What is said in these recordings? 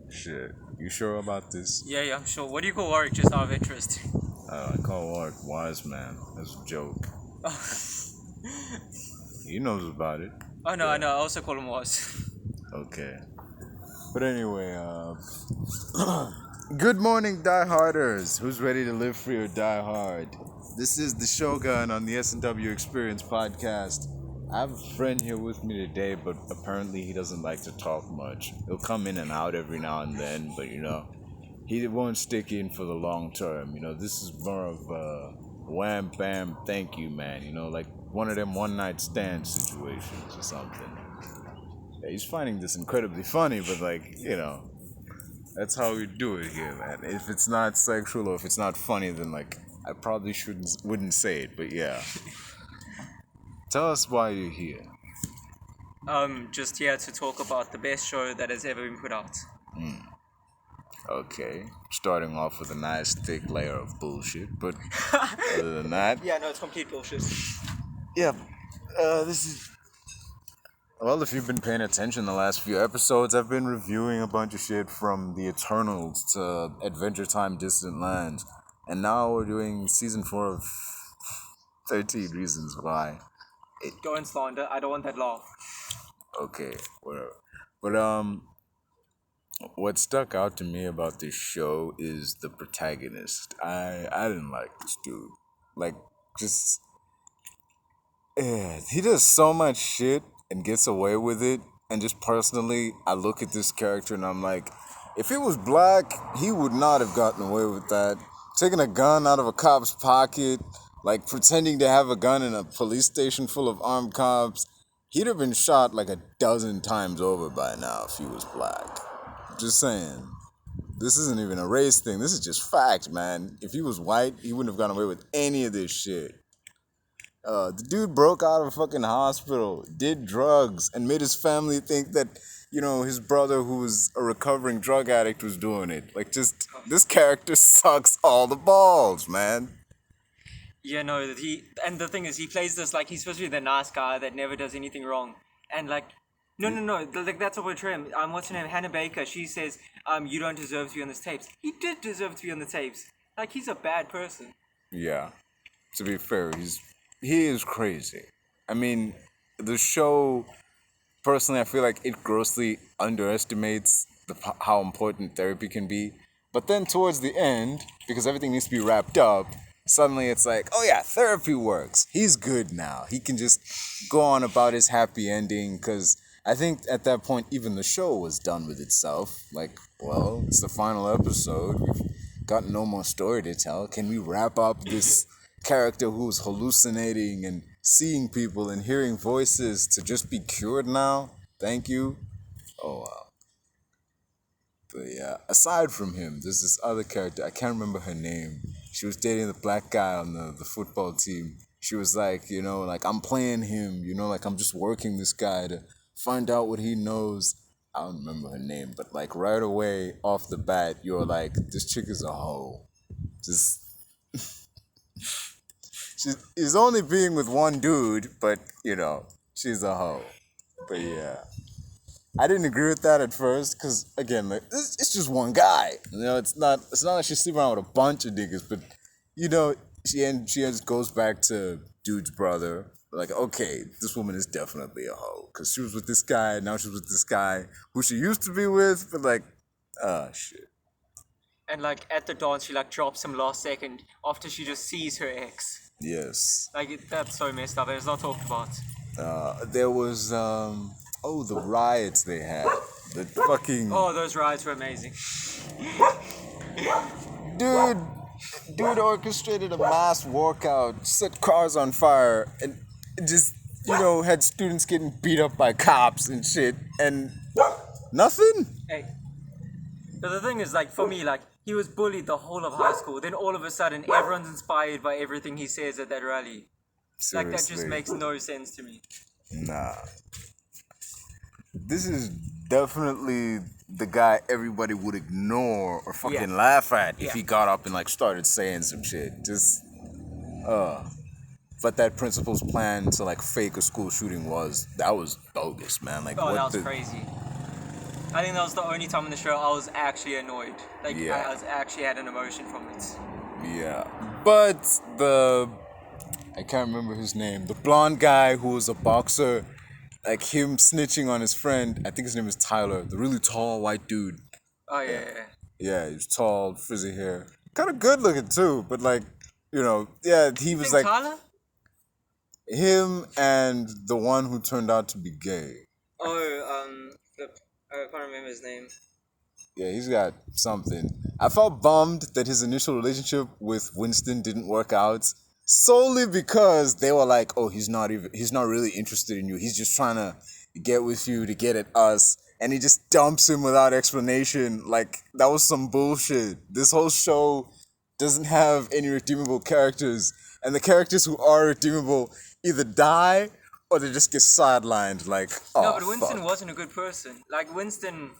Shit. You sure about this? Yeah, I'm sure. What do you call Warwick just out of interest? I call Warwick wise man. That's a joke. He knows about it. Oh, no, I know. I also call him Was. Okay. But anyway, good morning, dieharders. Who's ready to live free or die hard? This is the Shogun on the S&W EXPerience Podcast. I have a friend here with me today, but apparently he doesn't like to talk much. He'll come in and out every now and then, but he won't stick in for the long term. This is more of a wham bam thank you man, like one of them one night stand situations or something. Yeah, he's finding this incredibly funny, but that's how we do it here, man. If it's not sexual or if it's not funny, then I probably wouldn't say it, but yeah. Tell us why you're here. Just here to talk about the best show that has ever been put out. Okay, starting off with a nice thick layer of bullshit, but other than that, Yeah, no, it's complete bullshit. yeah, this is. Well, if you've been paying attention the last few episodes, I've been reviewing a bunch of shit from The Eternals to Adventure Time Distant Lands, and now we're doing season 4 of 13 Reasons Why. Go and slander. I don't want that laugh. Okay, whatever. But what stuck out to me about this show is the protagonist. I didn't like this dude. Just he does so much shit and gets away with it. And just personally, I look at this character and I'm like, if he was black, he would not have gotten away with that. Taking a gun out of a cop's pocket, pretending to have a gun in a police station full of armed cops. He'd have been shot like a dozen times over by now if he was black. Just saying. This isn't even a race thing. This is just fact, man. If he was white, he wouldn't have gotten away with any of this shit. The dude broke out of a fucking hospital, did drugs, and made his family think that, his brother, who was a recovering drug addict, was doing it. This character sucks all the balls, man. Yeah, no, and the thing is, he plays this like he's supposed to be the nice guy that never does anything wrong. And no, that's a portray him. What's her name? Hannah Baker. She says, you don't deserve to be on this tapes. He did deserve to be on the tapes. He's a bad person. Yeah. To be fair, he is crazy. I mean, the show, personally, I feel like it grossly underestimates how important therapy can be. But then towards the end, because everything needs to be wrapped up, suddenly it's like, oh yeah, therapy works. He's good now. He can just go on about his happy ending, because I think at that point, even the show was done with itself. It's the final episode. We've got no more story to tell. Can we wrap up this character who's hallucinating and seeing people and hearing voices to just be cured now? Thank you. Oh, wow. But yeah, aside from him, there's this other character. I can't remember her name. She was dating the black guy on the football team. She was I'm playing him, I'm just working this guy to find out what he knows. I don't remember her name, but right away off the bat, you're like, this chick is a hoe. Just he's only being with one dude, but she's a hoe. But yeah, I didn't agree with that at first, because again, it's just one guy. It's not like she's sleeping around with a bunch of niggas, but she just goes back to dude's brother. Okay, this woman is definitely a hoe, because she was with this guy, now she's with this guy who she used to be with, but shit. And at the dance, she drops him last second after she just sees her ex. Yes. That's so messed up. It's not talked about. There was the riots they had. The fucking Oh, those riots were amazing. dude orchestrated a mass walkout, set cars on fire, and just had students getting beat up by cops and shit, and nothing. Hey, but the thing is, for me, he was bullied the whole of high school. Then all of a sudden, everyone's inspired by everything he says at that rally. Seriously. That just makes no sense to me. Nah. This is definitely the guy everybody would ignore or fucking laugh at if he got up and started saying some shit. But that principal's plan to fake a school shooting was bogus, man. That was crazy. I think that was the only time in the show I was actually annoyed. Like, Yeah. I was actually had an emotion from it. Yeah. But I can't remember his name. The blonde guy who was a boxer, like him snitching on his friend. I think his name is Tyler. The really tall white dude. Oh, yeah. Yeah, he's tall, frizzy hair. Kind of good looking too, but like, yeah, he You was think like Tyler? him and the one who turned out to be gay. Oh, I can't remember his name. Yeah, he's got something. I felt bummed that his initial relationship with Winston didn't work out solely because they were like, "Oh, he's not really interested in you. He's just trying to get with you to get at us." And he just dumps him without explanation. Like, that was some bullshit. This whole show doesn't have any redeemable characters, and the characters who are redeemable either die or they just get sidelined. Like, oh, No, but Winston fuck. wasn't a good person. Like, Winston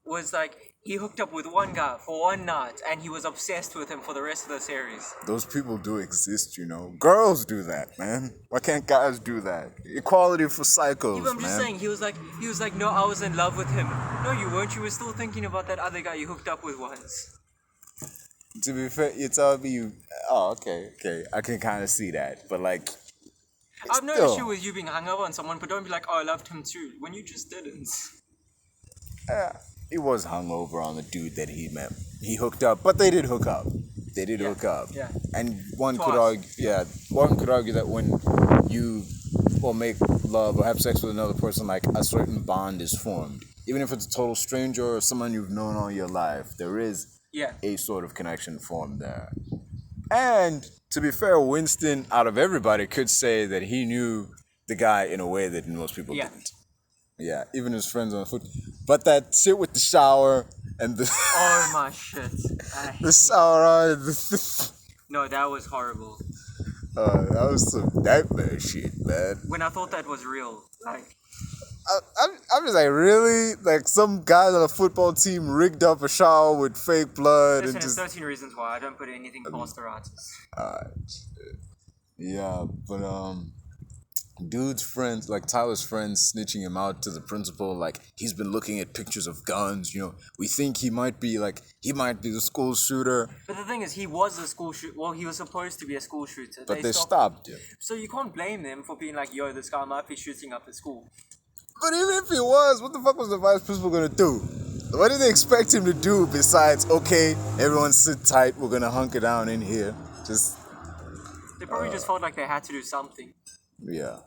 was like, he hooked up with one guy for one night, and he was obsessed with him for the rest of the series. Those people do exist, Girls do that, man. Why can't guys do that? Equality for psychos, Yeah, but I'm just man. saying, he was like, no, I was in love with him. No, you weren't. You were still thinking about that other guy you hooked up with once. To be fair, you told me you. Oh, okay. I can kind of see that, but like, I've no still. issue with you being hungover on someone, but don't be like, oh, I loved him too, when you just didn't. He was hungover on the dude that he met. He hooked up, but they did hook up. They did hook up. Yeah. And one could Twice. argue that when you make love or have sex with another person, like a certain bond is formed. Even if it's a total stranger or someone you've known all your life, there is Yeah. a sort of connection formed there. And to be fair, Winston, out of everybody, could say that he knew the guy in a way that most people Yeah. didn't. Yeah, even his friends on foot. But that shit with the shower and the Oh my shit. the shower, No, that was horrible. that was some nightmare shit, man. When I thought that was real, like, I'm just like, really? Like, some guys on a football team rigged up a shower with fake blood listen, and it's just 13 reasons why I don't put anything past the writers. yeah, but dude's friends, like Tyler's friends, snitching him out to the principal, like he's been looking at pictures of guns. We think he might be the school shooter, But the thing is, he was a school shooter. Well, he was supposed to be a school shooter. but they stopped him. So you can't blame them for being like, yo, this guy might be shooting up the school. But even if he was, what the fuck was the vice principal gonna do? What did they expect him to do besides, okay, everyone sit tight, we're gonna hunker down in here? Just, They probably just felt like they had to do something. yeah.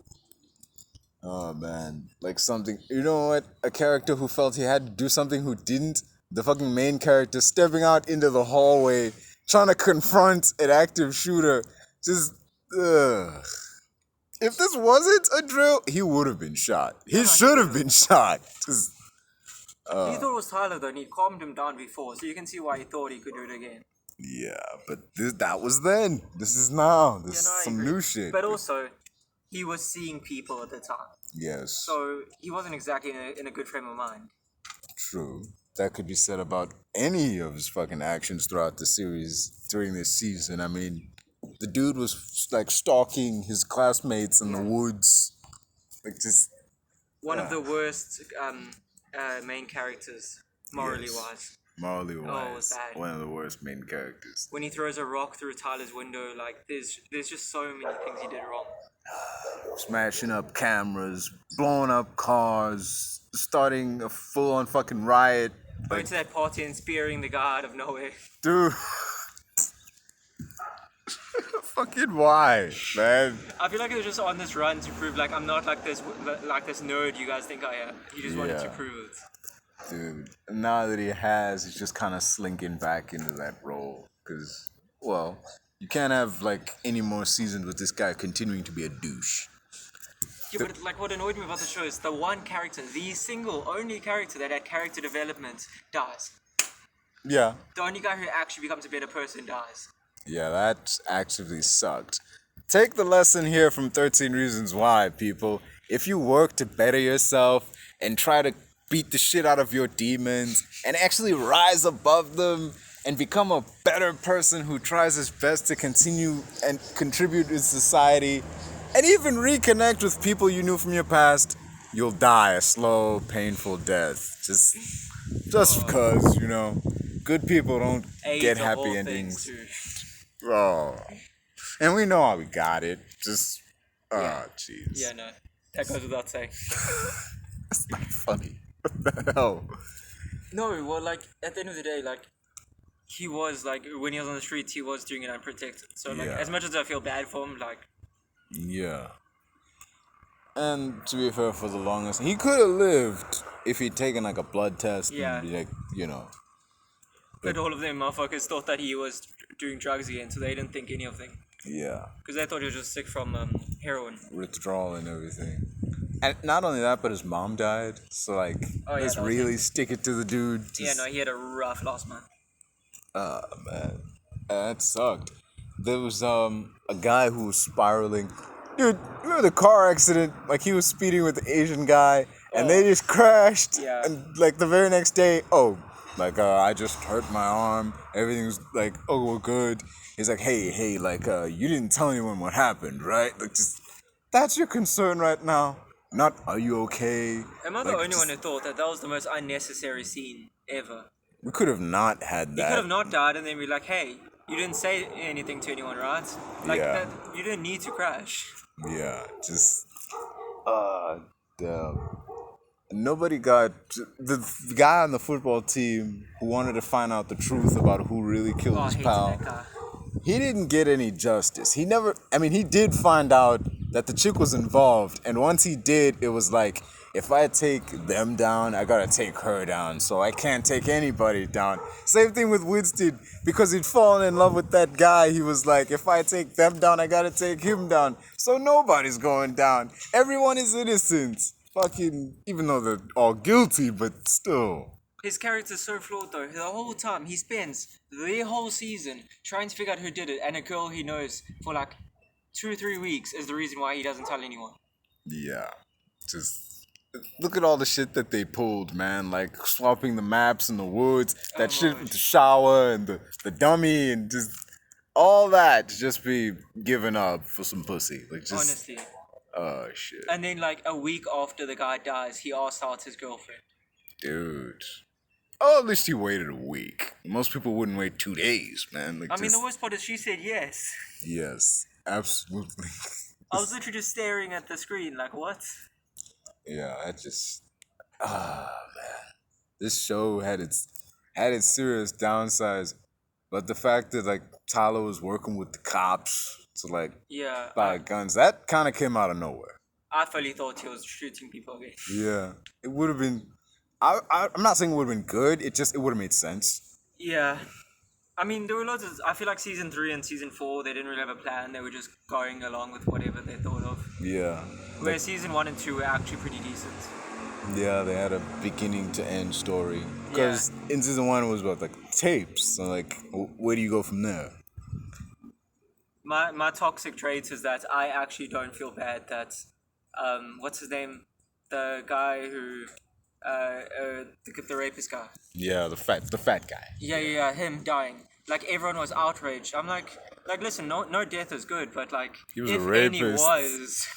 Oh man, like something, you know what? A character who felt he had to do something who didn't? The fucking main character stepping out into the hallway, trying to confront an active shooter. Just, ugh. If this wasn't a drill, he would have been shot. He should have been shot. Just, He thought it was Tyler though, and he calmed him down before, so you can see why he thought he could do it again. yeah, but that was then. This is now. This Yeah, no, I is some agree. new shit. But also, he was seeing people at the time, Yes, so he wasn't exactly in a good frame of mind. true. That could be said about any of his fucking actions throughout the series during this season. I mean, the dude was like stalking his classmates in the woods. Like, just One of the worst main characters, morally Yes. wise. morally wise, bad. one of the worst main characters. When he throws a rock through Tyler's window, like there's just so many things he did wrong. Smashing up cameras, blowing up cars, starting a full-on fucking riot. Going to that party and spearing the guy out of nowhere. Dude. Fucking why, man? I feel like he was just on this run to prove like I'm not like this nerd you guys think I am. He just wanted to Yeah. prove it. Dude, now that he has, he's just kind of slinking back into that role. Because, well, you can't have, like, any more seasons with this guy continuing to be a douche. Yeah, but like what annoyed me about the show is the one character, the single only character that had character development dies. Yeah. The only guy who actually becomes a better person dies. Yeah, that actively sucked. Take the lesson here from 13 Reasons Why, people. If you work to better yourself and try to beat the shit out of your demons and actually rise above them and become a better person who tries his best to continue and contribute in society and even reconnect with people you knew from your past, you'll die a slow, painful death. Just because, good people don't get AIDS of happy all things, endings. too. Oh, and we know how we got it. Yeah. Jeez. Yeah, no. That goes without saying. That's not funny. What the hell? No, well, like, at the end of the day, like, he was, like, when he was on the streets, he was doing it unprotected. So, like, Yeah. as much as I feel bad for him, like, Yeah. And to be fair, for the longest, he could have lived if he'd taken like a blood test Yeah. and be like, but all of them motherfuckers thought that he was doing drugs again, so they didn't think any of them. yeah, Because they thought he was just sick from heroin. withdrawal and everything. And not only that, but his mom died. So like, Oh, yeah, let's that was really stick it to the dude. Yeah, no, he had a rough last month. Man, that sucked. There was a guy who was spiraling. Dude, remember the car accident? Like he was speeding with the Asian guy, and they just crashed. Yeah. And like the very next day, I just hurt my arm. Everything's like, we're good. He's like, hey, like you didn't tell anyone what happened, right? Like that's your concern right now. Not, are you okay? Am I the only one who thought that was the most unnecessary scene ever? We could have not had He that. could have not died and then be like, hey, you didn't say anything to anyone, right? Like, Yeah. that, you didn't need to crash. Yeah, damn. Nobody got the guy on the football team who wanted to find out the truth about who really killed Oh, I his hated pal. that guy. He didn't get any justice. He did find out that the chick was involved, and once he did, it was like, if I take them down, I gotta take her down, so I can't take anybody down. Same thing with Winston, because he'd fallen in love with that guy, he was like, if I take them down, I gotta take him down. So nobody's going down. Everyone is innocent. Fucking, even though they're all guilty, but still. His character's so flawed though. The whole time he spends the whole season trying to figure out who did it, and a girl he knows for like 2 or 3 weeks is the reason why he doesn't tell anyone. Yeah, just look at all the shit that they pulled, man. Like swapping the maps in the woods, that shit with the shower and the dummy, and just all that to just be given up for some pussy. Like just Honestly. oh shit, And then like a week after the guy dies, he asks out his girlfriend. dude. Oh, at least he waited a week. Most people wouldn't wait 2 days, man. Like I mean, the worst part is she said yes. yes, absolutely. I was literally just staring at the screen like, what? Yeah, man. This show had its serious downsides, but the fact that like Tyler was working with the cops to like Yeah. buy guns, that kind of came out of nowhere. I fully thought he was shooting people again. Yeah, it would have been. I'm not saying it would have been good. It would have made sense. Yeah. I mean, there were loads of... I feel like season 3 and season 4, they didn't really have a plan. They were just going along with whatever they thought of. Yeah. Whereas season 1 and 2 were actually pretty decent. Yeah, they had a beginning to end story. Because in season 1 it was about like tapes. So like, where do you go from there? My toxic trait is that I actually don't feel bad that... what's his name? The guy who... the rapist guy. Yeah, the fat guy. Yeah, him dying. Like, everyone was outraged. I'm like, listen, no death is good, but like, He was if a rapist. any was...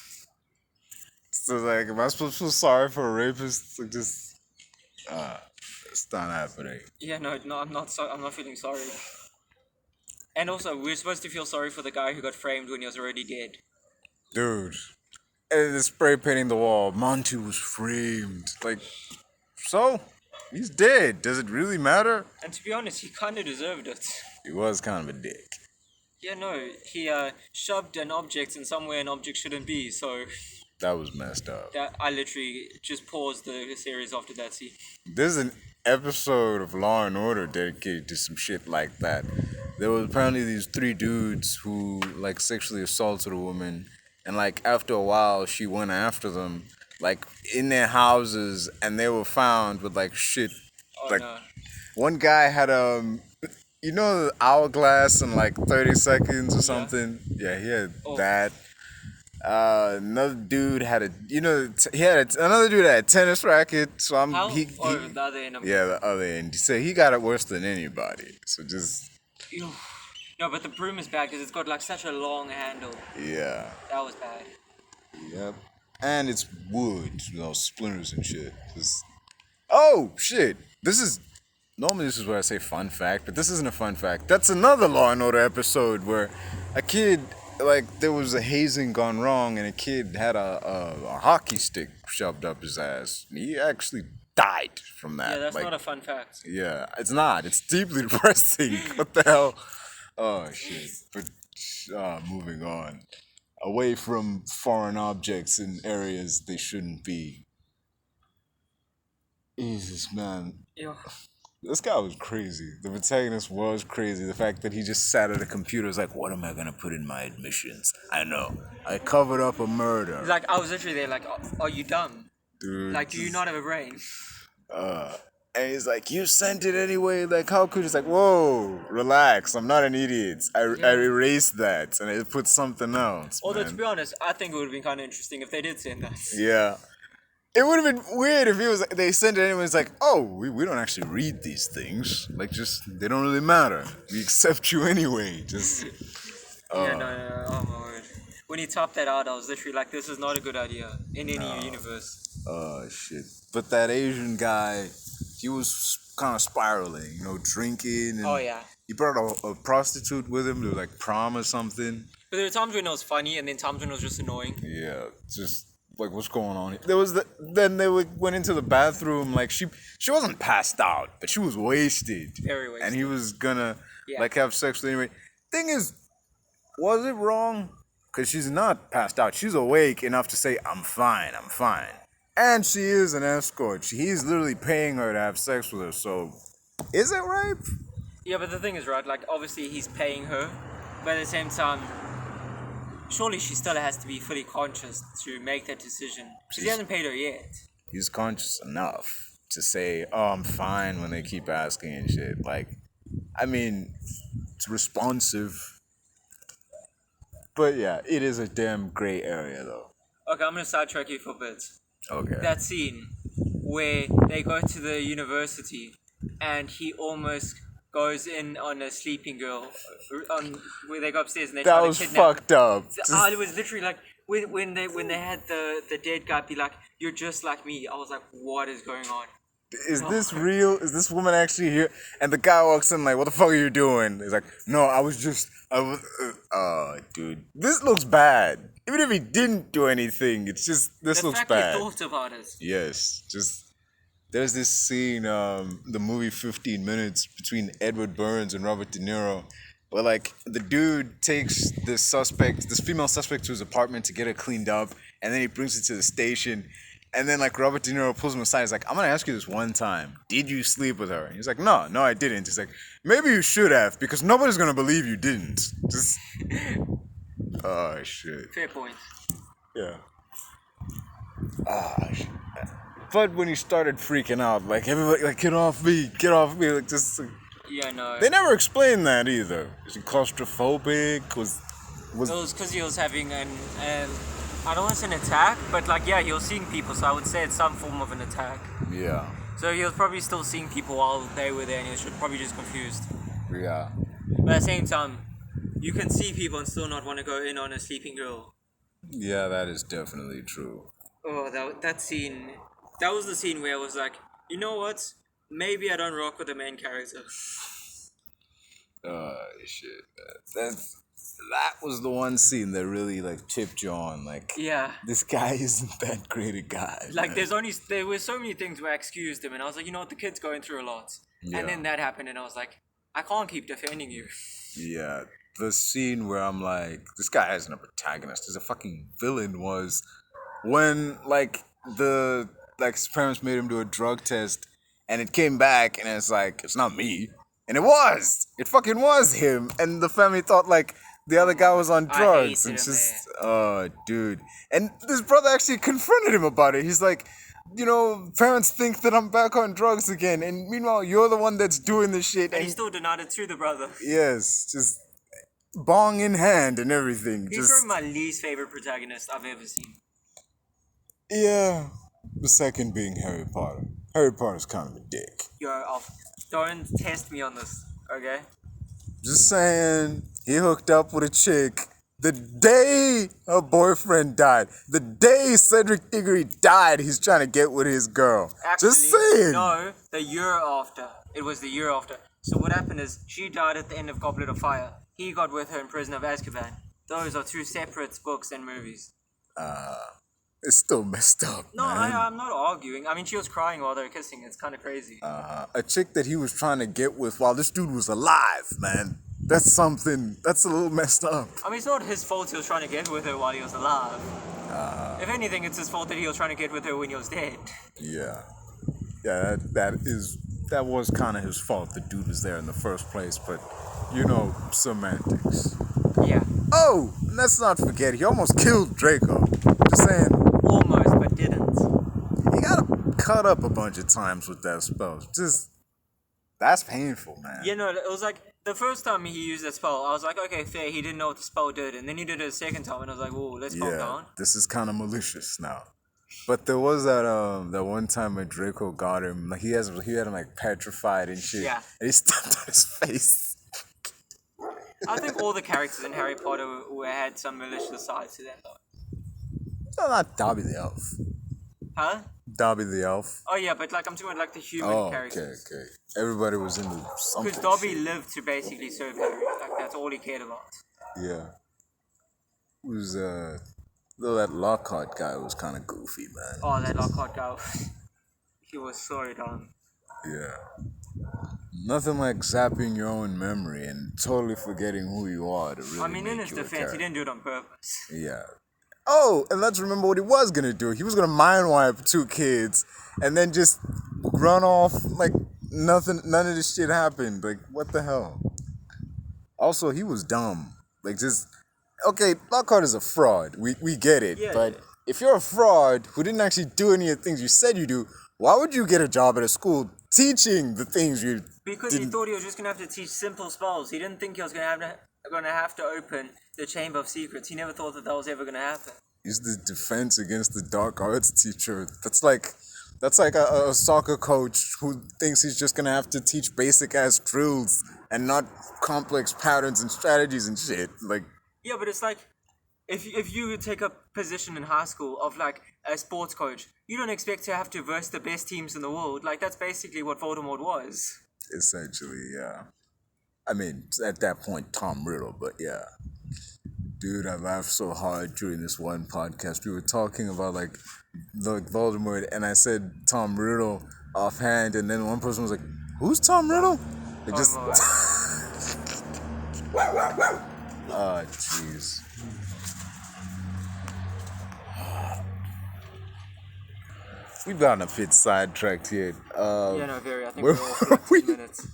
So like, am I supposed to feel sorry for a rapist? Like just, it's not happening. Yeah, no, I'm not feeling sorry. And also, we're supposed to feel sorry for the guy who got framed when he was already dead. Dude, and the spray painting the wall. Monty was framed. Like, so he's dead. Does it really matter? And to be honest, he kind of deserved it. He was kind of a dick. Yeah, no, he shoved an object in somewhere an object shouldn't be, so That was messed up. that I literally just paused the series after that scene. There's an episode of Law and Order dedicated to some shit like that. There was apparently these 3 dudes who like sexually assaulted a woman, and like after a while she went after them, like in their houses, and they were found with like shit. Oh Like no. one guy had the hourglass in like 30 seconds or something. Yeah, he had that. Another dude had another dude had a tennis racket. So How? Or the other end of it. yeah, the other end. He said he got it worse than anybody. So just Ew. No, but the broom is bad because it's got like such a long handle. yeah, That was bad. yep. and it's wood, splinters and shit. Oh shit! This is where I say fun fact, but this isn't a fun fact. That's another Law and Order episode where a kid, like, there was a hazing gone wrong, and a kid had a hockey stick shoved up his ass. And he actually died from that. Yeah, that's like, not a fun fact. Yeah, it's not. It's deeply depressing. What the hell? Oh shit! But moving on, away from foreign objects in areas they shouldn't be. Jesus, man. Yeah. This guy was crazy. The protagonist was crazy. The fact that he just sat at a computer was like, what am I gonna put in my admissions? I know. I covered up a murder. Like, I was literally there, like, are you dumb? Dude. Like, do you not have a brain? And he's like, you sent it anyway? Like, how could you? It's like, whoa, relax. I'm not an idiot. I erased that and I put something else. Although, man. to be honest, I think it would have been kind of interesting if they did send that. Yeah. It would have been weird if they sent it anyway. It's like, oh, we don't actually read these things. Like, just, they don't really matter. We accept you anyway. Just. Yeah, no, oh my word. When he topped that out, I was literally like, this is not a good idea in any universe. Oh, shit. But that Asian guy, he was kind of spiraling, drinking. And Oh, yeah. He brought a prostitute with him to, like, prom or something. But there were times when it was funny and then times when it was just annoying. Yeah, just, like, what's going on here? Then they went into the bathroom, like, she wasn't passed out, but she was wasted. Very wasted. And he was gonna, Yeah. like, have sex with her anyway. Thing is, was it wrong? Because she's not passed out. She's awake enough to say, I'm fine. And she is an escort. He's literally paying her to have sex with her, so is it rape? Yeah, but the thing is, right, like, obviously he's paying her, but at the same time, surely she still has to be fully conscious to make that decision. Because he hasn't paid her yet. He's conscious enough to say, oh, I'm fine when they keep asking and shit. Like, I mean, it's responsive. But yeah, it is a damn gray area, though. Okay, I'm gonna sidetrack you for a bit. Okay. That scene where they go to the university and he almost goes in on a sleeping girl, where they go upstairs and they try to kidnap her. Fucked up. It was literally like when they had the dead guy be like, "You're just like me." I was like, "What is going on?" Is this real? Is this woman actually here? And the guy walks in like, what the fuck are you doing? He's like, no, dude, this looks bad. Even if he didn't do anything, it's just, this looks bad. The fact he thought about it. Yes, just, there's this scene, the movie 15 Minutes between Edward Burns and Robert De Niro, where like the dude takes this female suspect to his apartment to get her cleaned up, and then he brings her to the station. And then, like, Robert De Niro pulls him aside. He's like, I'm going to ask you this one time. Did you sleep with her? And he's like, no, I didn't. He's like, maybe you should have, because nobody's going to believe you didn't. Just, oh, shit. Fair point. Yeah. Ah, shit. But when he started freaking out, like, everybody, like, get off me, like, just... Like, yeah, no. They never explained that, either. Is he claustrophobic? It was because he was having I don't want to say an attack, but like, yeah, he was seeing people, so I would say it's some form of an attack. Yeah. So he was probably still seeing people while they were there, and he was probably just confused. Yeah. But at the same time, you can see people and still not want to go in on a sleeping girl. Yeah, that is definitely true. Oh, that scene. That was the scene where I was like, you know what? Maybe I don't rock with the main character. Shit. That was the one scene that really, like, tipped you on. Like, Yeah. this guy isn't that great a guy. Like, there were so many things where I excused him, and I was like, you know what, the kid's going through a lot. Yeah. And then that happened, and I was like, I can't keep defending you. Yeah. The scene where I'm like, this guy isn't a protagonist. He's a fucking villain was when, like, his parents made him do a drug test, and it came back, and it's like, it's not me. And it was! It fucking was him! And the family thought, like, the other guy was on drugs. And just, oh, dude. And this brother actually confronted him about it. He's like, parents think that I'm back on drugs again. And meanwhile, you're the one that's doing this shit. And he still denied it to the brother. Yes, just bong in hand and everything. He's probably my least favorite protagonist I've ever seen. Yeah. The second being Harry Potter. Harry Potter's kind of a dick. Don't test me on this, okay? Just saying, he hooked up with a chick The day her boyfriend died, the day Cedric Diggory died, he's trying to get with his girl. Actually, Just saying. no, the year after. It was the year after. So what happened is she died at the end of Goblet of Fire. He got with her in Prison of Azkaban. Those are two separate books and movies. It's still messed up, No, man. I'm not arguing. I mean, she was crying while they were kissing. It's kind of crazy. A chick that he was trying to get with while this dude was alive, man. That's something. That's a little messed up. I mean, it's not his fault he was trying to get with her while he was alive. If anything, it's his fault that he was trying to get with her when he was dead. Yeah. Yeah, that was kind of his fault. The dude was there in the first place, but semantics. Yeah. Oh, let's not forget, he almost killed Draco. Just saying, Almost, but didn't. he got cut up a bunch of times with that spell. That's painful, man. You know, it was like the first time he used that spell, I was like, okay, fair, he didn't know what the spell did. And then he did it a second time, and I was like, whoa, let's calm down. This is kind of malicious now. But there was that one time when Draco got him, like he had him like petrified and shit. Yeah. And he stepped on his face. I think all the characters in Harry Potter had some malicious sides to them, though. No, not Dobby the Elf. Huh? Dobby the Elf. Oh, yeah, but like I'm talking about like the human characters. Okay. Everybody was into something. Because Dobby lived to basically serve Harry. Like, that's all he cared about. Yeah. Was though that Lockhart guy was kind of goofy, man. Oh, that Lockhart guy. He was so dumb. Yeah. Nothing like zapping your own memory and totally forgetting who you are to really I mean, in make his you a defense, he character. didn't do it on purpose. Yeah. Oh, and let's remember what he was gonna do. He was gonna mind wipe two kids and then just run off like nothing. None of this shit happened. Like, what the hell? Also, he was dumb. Like, just okay. Lockhart is a fraud. We get it. Yeah, but yeah. if you're a fraud who didn't actually do any of the things you said you do, why would you get a job at a school teaching the things you? Because he thought he was just gonna have to teach simple spells. He didn't think he was gonna have to open the Chamber of Secrets. He never thought that was ever gonna happen. He's the defense against the dark arts teacher. That's like a soccer coach who thinks he's just gonna have to teach basic ass drills and not complex patterns and strategies and shit. Like, Yeah, but it's like if you take a position in high school of like a sports coach, you don't expect to have to verse the best teams in the world. Like that's basically what Voldemort was. essentially, yeah. I mean, at that point, Tom Riddle, but yeah. Dude, I laughed so hard during this one podcast. We were talking about like Voldemort, and I said Tom Riddle offhand, and then one person was like, "Who's Tom Riddle?" It just. Oh, jeez. We've gotten a bit sidetracked here. Yeah, no, very. I think where we're all were we? 2 minutes.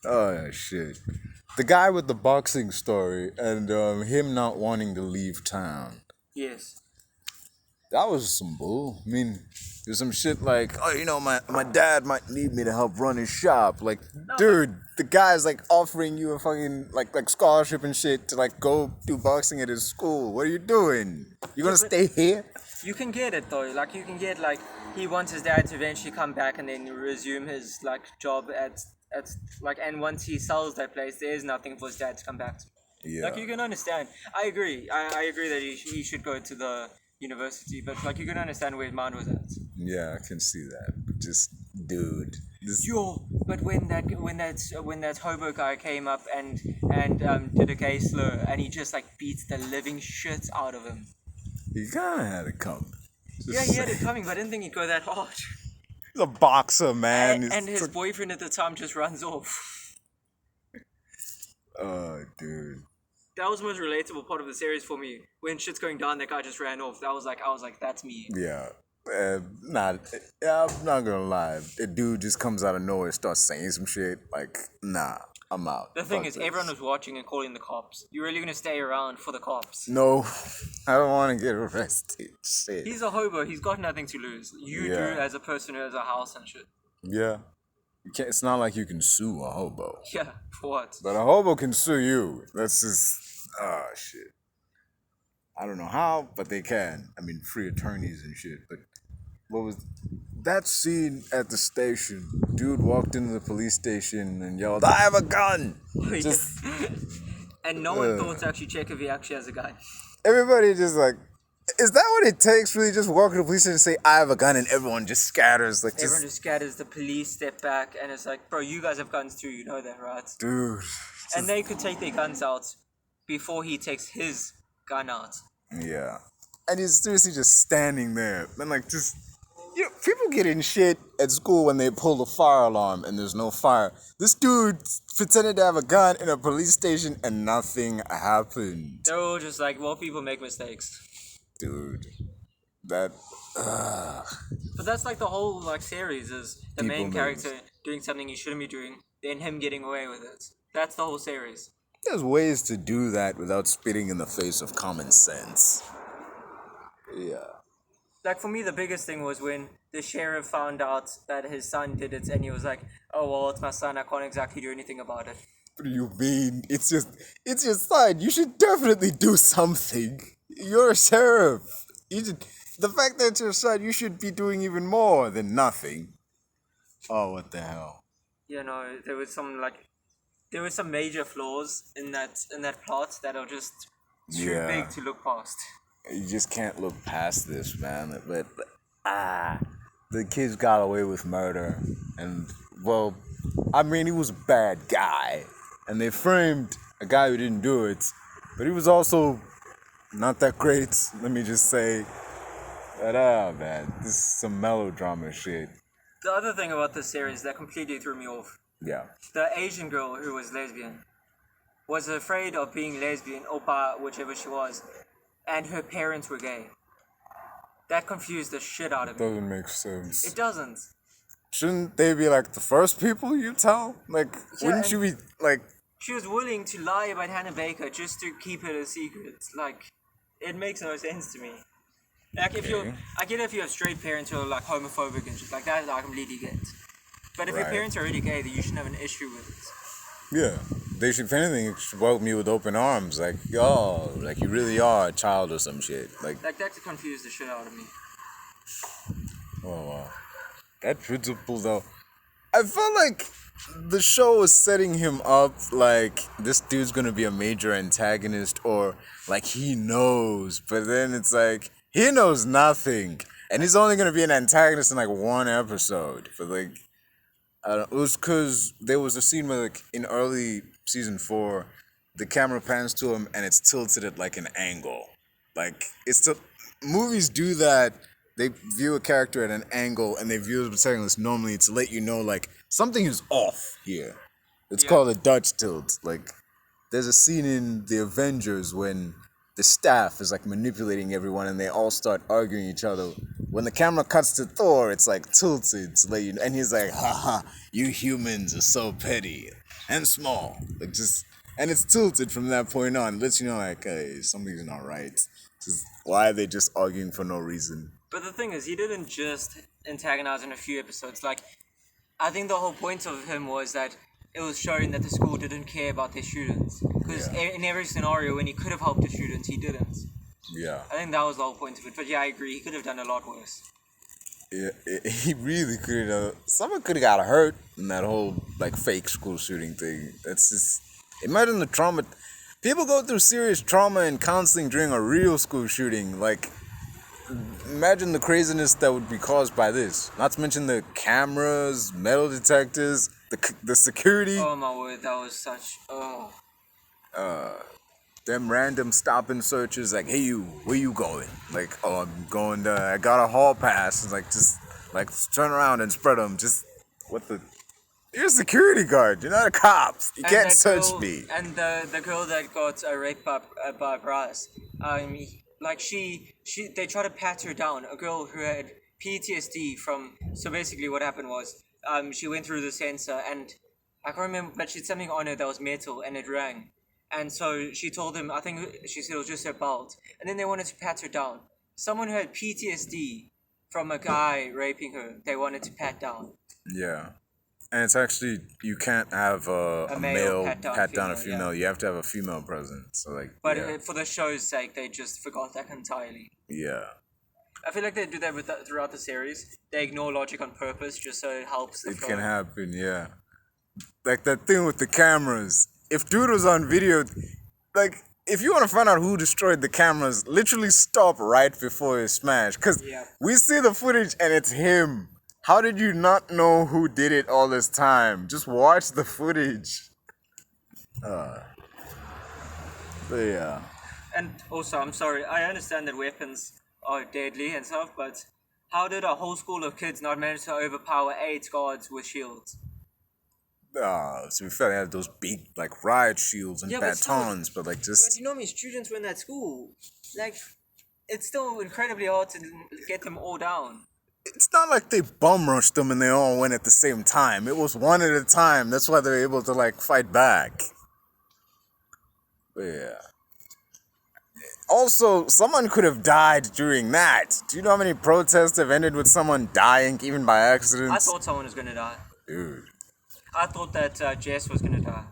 Oh shit. The guy with the boxing story and him not wanting to leave town. Yes. That was some bull. I mean, there's some shit like, oh, my dad might need me to help run his shop. Like, dude, the guy's like offering you a fucking like scholarship and shit to like go do boxing at his school. What are you doing? You gonna stay here? You can get it though. Like you can get like he wants his dad to eventually come back and then resume his like job at like, and once he sells that place, there is nothing for his dad to come back to. Yeah. Like you can understand. I agree. I agree that he should go to the university, but like you can understand where his mind was at. Yeah, I can see that. But just, dude. But when that hobo guy came up and did a gay slur and he just like beats the living shit out of him. He kind of had it coming. Yeah, he had it coming, but I didn't think he'd go that hard. He's a boxer, man. And his boyfriend at the time just runs off. Oh, dude. That was the most relatable part of the series for me. When shit's going down, that guy just ran off. I was like, that's me. Yeah. I'm not gonna lie. The dude just comes out of nowhere and starts saying some shit. Like, nah, I'm out. The thing Fuck is, this. everyone was watching and calling the cops. You really gonna stay around for the cops? No, I don't want to get arrested. Shit. He's a hobo. He's got nothing to lose. You do as a person who has a house and shit. Yeah. You can't, it's not like you can sue a hobo. Yeah, for what? But a hobo can sue you. That's just, shit. I don't know how, but they can. I mean, free attorneys and shit. But what was that scene at the station? Dude walked into the police station and yelled, "I have a gun!" Just And no one thought to actually check if he actually has a gun. Everybody just like, is that what it takes? Really, just walk to the police station and say I have a gun, and everyone just scatters. Like, Everyone just scatters. The police step back, and it's like, bro, you guys have guns too. You know that, right? dude. And they could take their guns out before he takes his gun out. Yeah, and he's seriously just standing there, and like just. People get in shit at school when they pull the fire alarm and there's no fire. This dude pretended to have a gun in a police station and nothing happened. They're all just like, well, people make mistakes. Dude, that. But that's like the whole like series is the People main moves. character doing something he shouldn't be doing, then him getting away with it. That's the whole series. There's ways to do that without spitting in the face of common sense. Yeah. Like for me, the biggest thing was when the sheriff found out that his son did it, and he was like, "Oh well, it's my son. I can't exactly do anything about it." What do you mean? It's your son. You should definitely do something. You're a sheriff. The fact that it's your son, you should be doing even more than nothing. Oh, what the hell? You know, there was some major flaws in that plot that are just too Yeah. big to look past. You just can't look past this, man. But the kids got away with murder, and well, I mean, he was a bad guy, and they framed a guy who didn't do it, but he was also not that great. Let me just say, but man, this is some melodrama shit. The other thing about this series that completely threw me off, Yeah. the Asian girl who was lesbian was afraid of being lesbian or bi, whichever she was, and her parents were gay. That confused the shit out of me. Doesn't make sense. It doesn't. Shouldn't they be like the first people you tell? Like, Yeah, wouldn't and- you be like? She was willing to lie about Hannah Baker just to keep it a secret. Like, it makes no sense to me. Like, if Okay. I get if you have straight parents who are like homophobic and shit like that, I completely get. But if your Right. parents are already gay, then you shouldn't have an issue with it. Yeah, they should, if anything, it should welcome you with open arms. Like, yo, like you really are a child or some shit. Like, Like, that confused the shit out of me. oh wow. That principle though, I felt like the show was setting him up like this dude's gonna be a major antagonist, or like he knows, but then it's like he knows nothing, and he's only gonna be an antagonist in like one episode. But like, I don't, it was because there was a scene where like in early season 4, the camera pans to him and it's tilted at like an angle. Like it's the movies do that. They view a character at an angle and they view the protagonist normally to let you know like something is off here. It's Yeah. called a Dutch tilt. Like there's a scene in the Avengers when the staff is like manipulating everyone and they all start arguing each other. When the camera cuts to Thor, it's like tilted to let you know, and he's like, haha, you humans are so petty and small. Like just, and it's tilted from that point on. It lets you know like, hey, something's not right. Just, why are they just arguing for no reason? But the thing is, he didn't just antagonize in a few episodes. Like, I think the whole point of him was that it was showing that the school didn't care about their students. Because Yeah. in every scenario, when he could have helped the students, he didn't. Yeah. I think that was the whole point of it. But yeah, I agree. He could have done a lot worse. Yeah, he really could have. Someone could have got hurt in that whole like fake school shooting thing. That's just imagine the trauma. People go through serious trauma and counseling during a real school shooting. Like, imagine the craziness that would be caused by this. Not to mention the cameras, metal detectors, the security, Oh my word, that was such. them random stopping searches. Like, hey you, where you going? Like, oh, I'm going to. I got a hall pass. It's like just like turn around and spread them. Just what the. You're a security guard. You're not a cop. You And can't that search girl- me. And the girl that got raped by Bryce, like they tried to pat her down. A girl who had PTSD from. So basically, what happened was, she went through the sensor and I can't remember, but she had something on her that was metal and it rang. And so she told him, I think she said it was just her belt. And then they wanted to pat her down. Someone who had PTSD from a guy raping her, they wanted to pat down. Yeah. And it's actually, you can't have a male pat down a female. yeah. You have to have a female present. So, like, But yeah. for the show's sake, they just forgot that entirely. Yeah. I feel like they do that throughout the series. They ignore logic on purpose just so it helps the It flow. can happen, yeah. Like that thing with the cameras. If dude was on video, like, if you want to find out who destroyed the cameras, literally stop right before it smashed. Because Yeah. we see the footage and it's him. How did you not know who did it all this time? Just watch the footage. But yeah. And also, I'm sorry, I understand that weapons are deadly and stuff, but how did a whole school of kids not manage to overpower 8 guards with shields? To be fair, they have those big, like, riot shields and Yeah, but still- batons, but, like, But just... you know how many students were in that school? Like, it's still incredibly hard to get them all down. It's not like they bum rushed them and they all went at the same time. It was one at a time. That's why they're able to, like, fight back. But yeah. Also, someone could have died during that. Do you know how many protests have ended with someone dying, even by accident? I thought someone was gonna die. Dude. I thought that Jess was gonna die.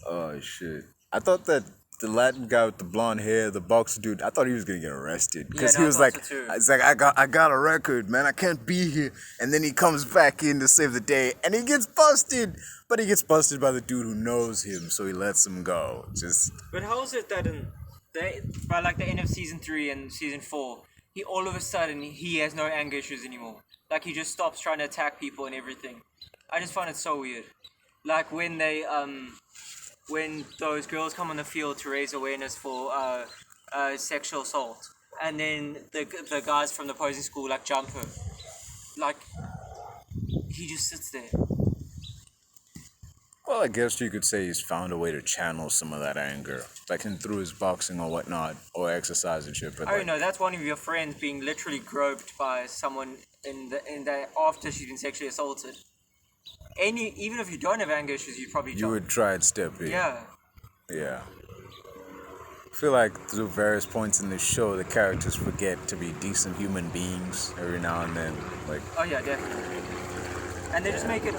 Oh, shit. I thought that the Latin guy with the blonde hair, the boxer dude, I thought he was gonna get arrested. Because Yeah, he no, I was thought like, so too. it's like, I got a record, man. I can't be here. And then he comes back in to save the day, and he gets busted. But he gets busted by the dude who knows him, so he lets him go. Just... But how is it that by like the end of season 3 and season 4, he all of a sudden he has no anger issues anymore? Like he just stops trying to attack people and everything. I just find it so weird. Like when when those girls come on the field to raise awareness for sexual assault, and then the guys from the opposing school like jump her. Like he just sits there. Well, I guess you could say he's found a way to channel some of that anger, like through his boxing or whatnot, or exercise and shit. But I don't know. That's one of your friends being literally groped by someone in the after she's been sexually assaulted. Even if you don't have anger issues, you'd probably you jump. would try and step in. Yeah. Yeah. I feel like through various points in this show, the characters forget to be decent human beings every now and then. Like, Oh yeah, definitely. And they just make it.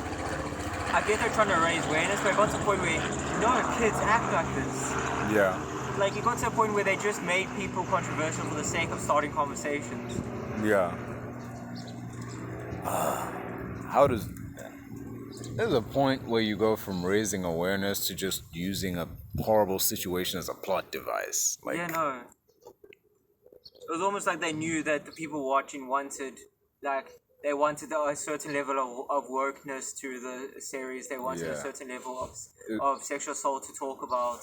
I get they're trying to raise awareness, but it got to a point where no kids act like this. yeah. Like it got to a point where they just made people controversial for the sake of starting conversations. Yeah. How does... There's a point where you go from raising awareness to just using a horrible situation as a plot device. Like, Yeah, no. It was almost like they knew that the people watching wanted, like, they wanted a certain level of wokeness to the series. They wanted a Yeah. certain level of sexual assault to talk about.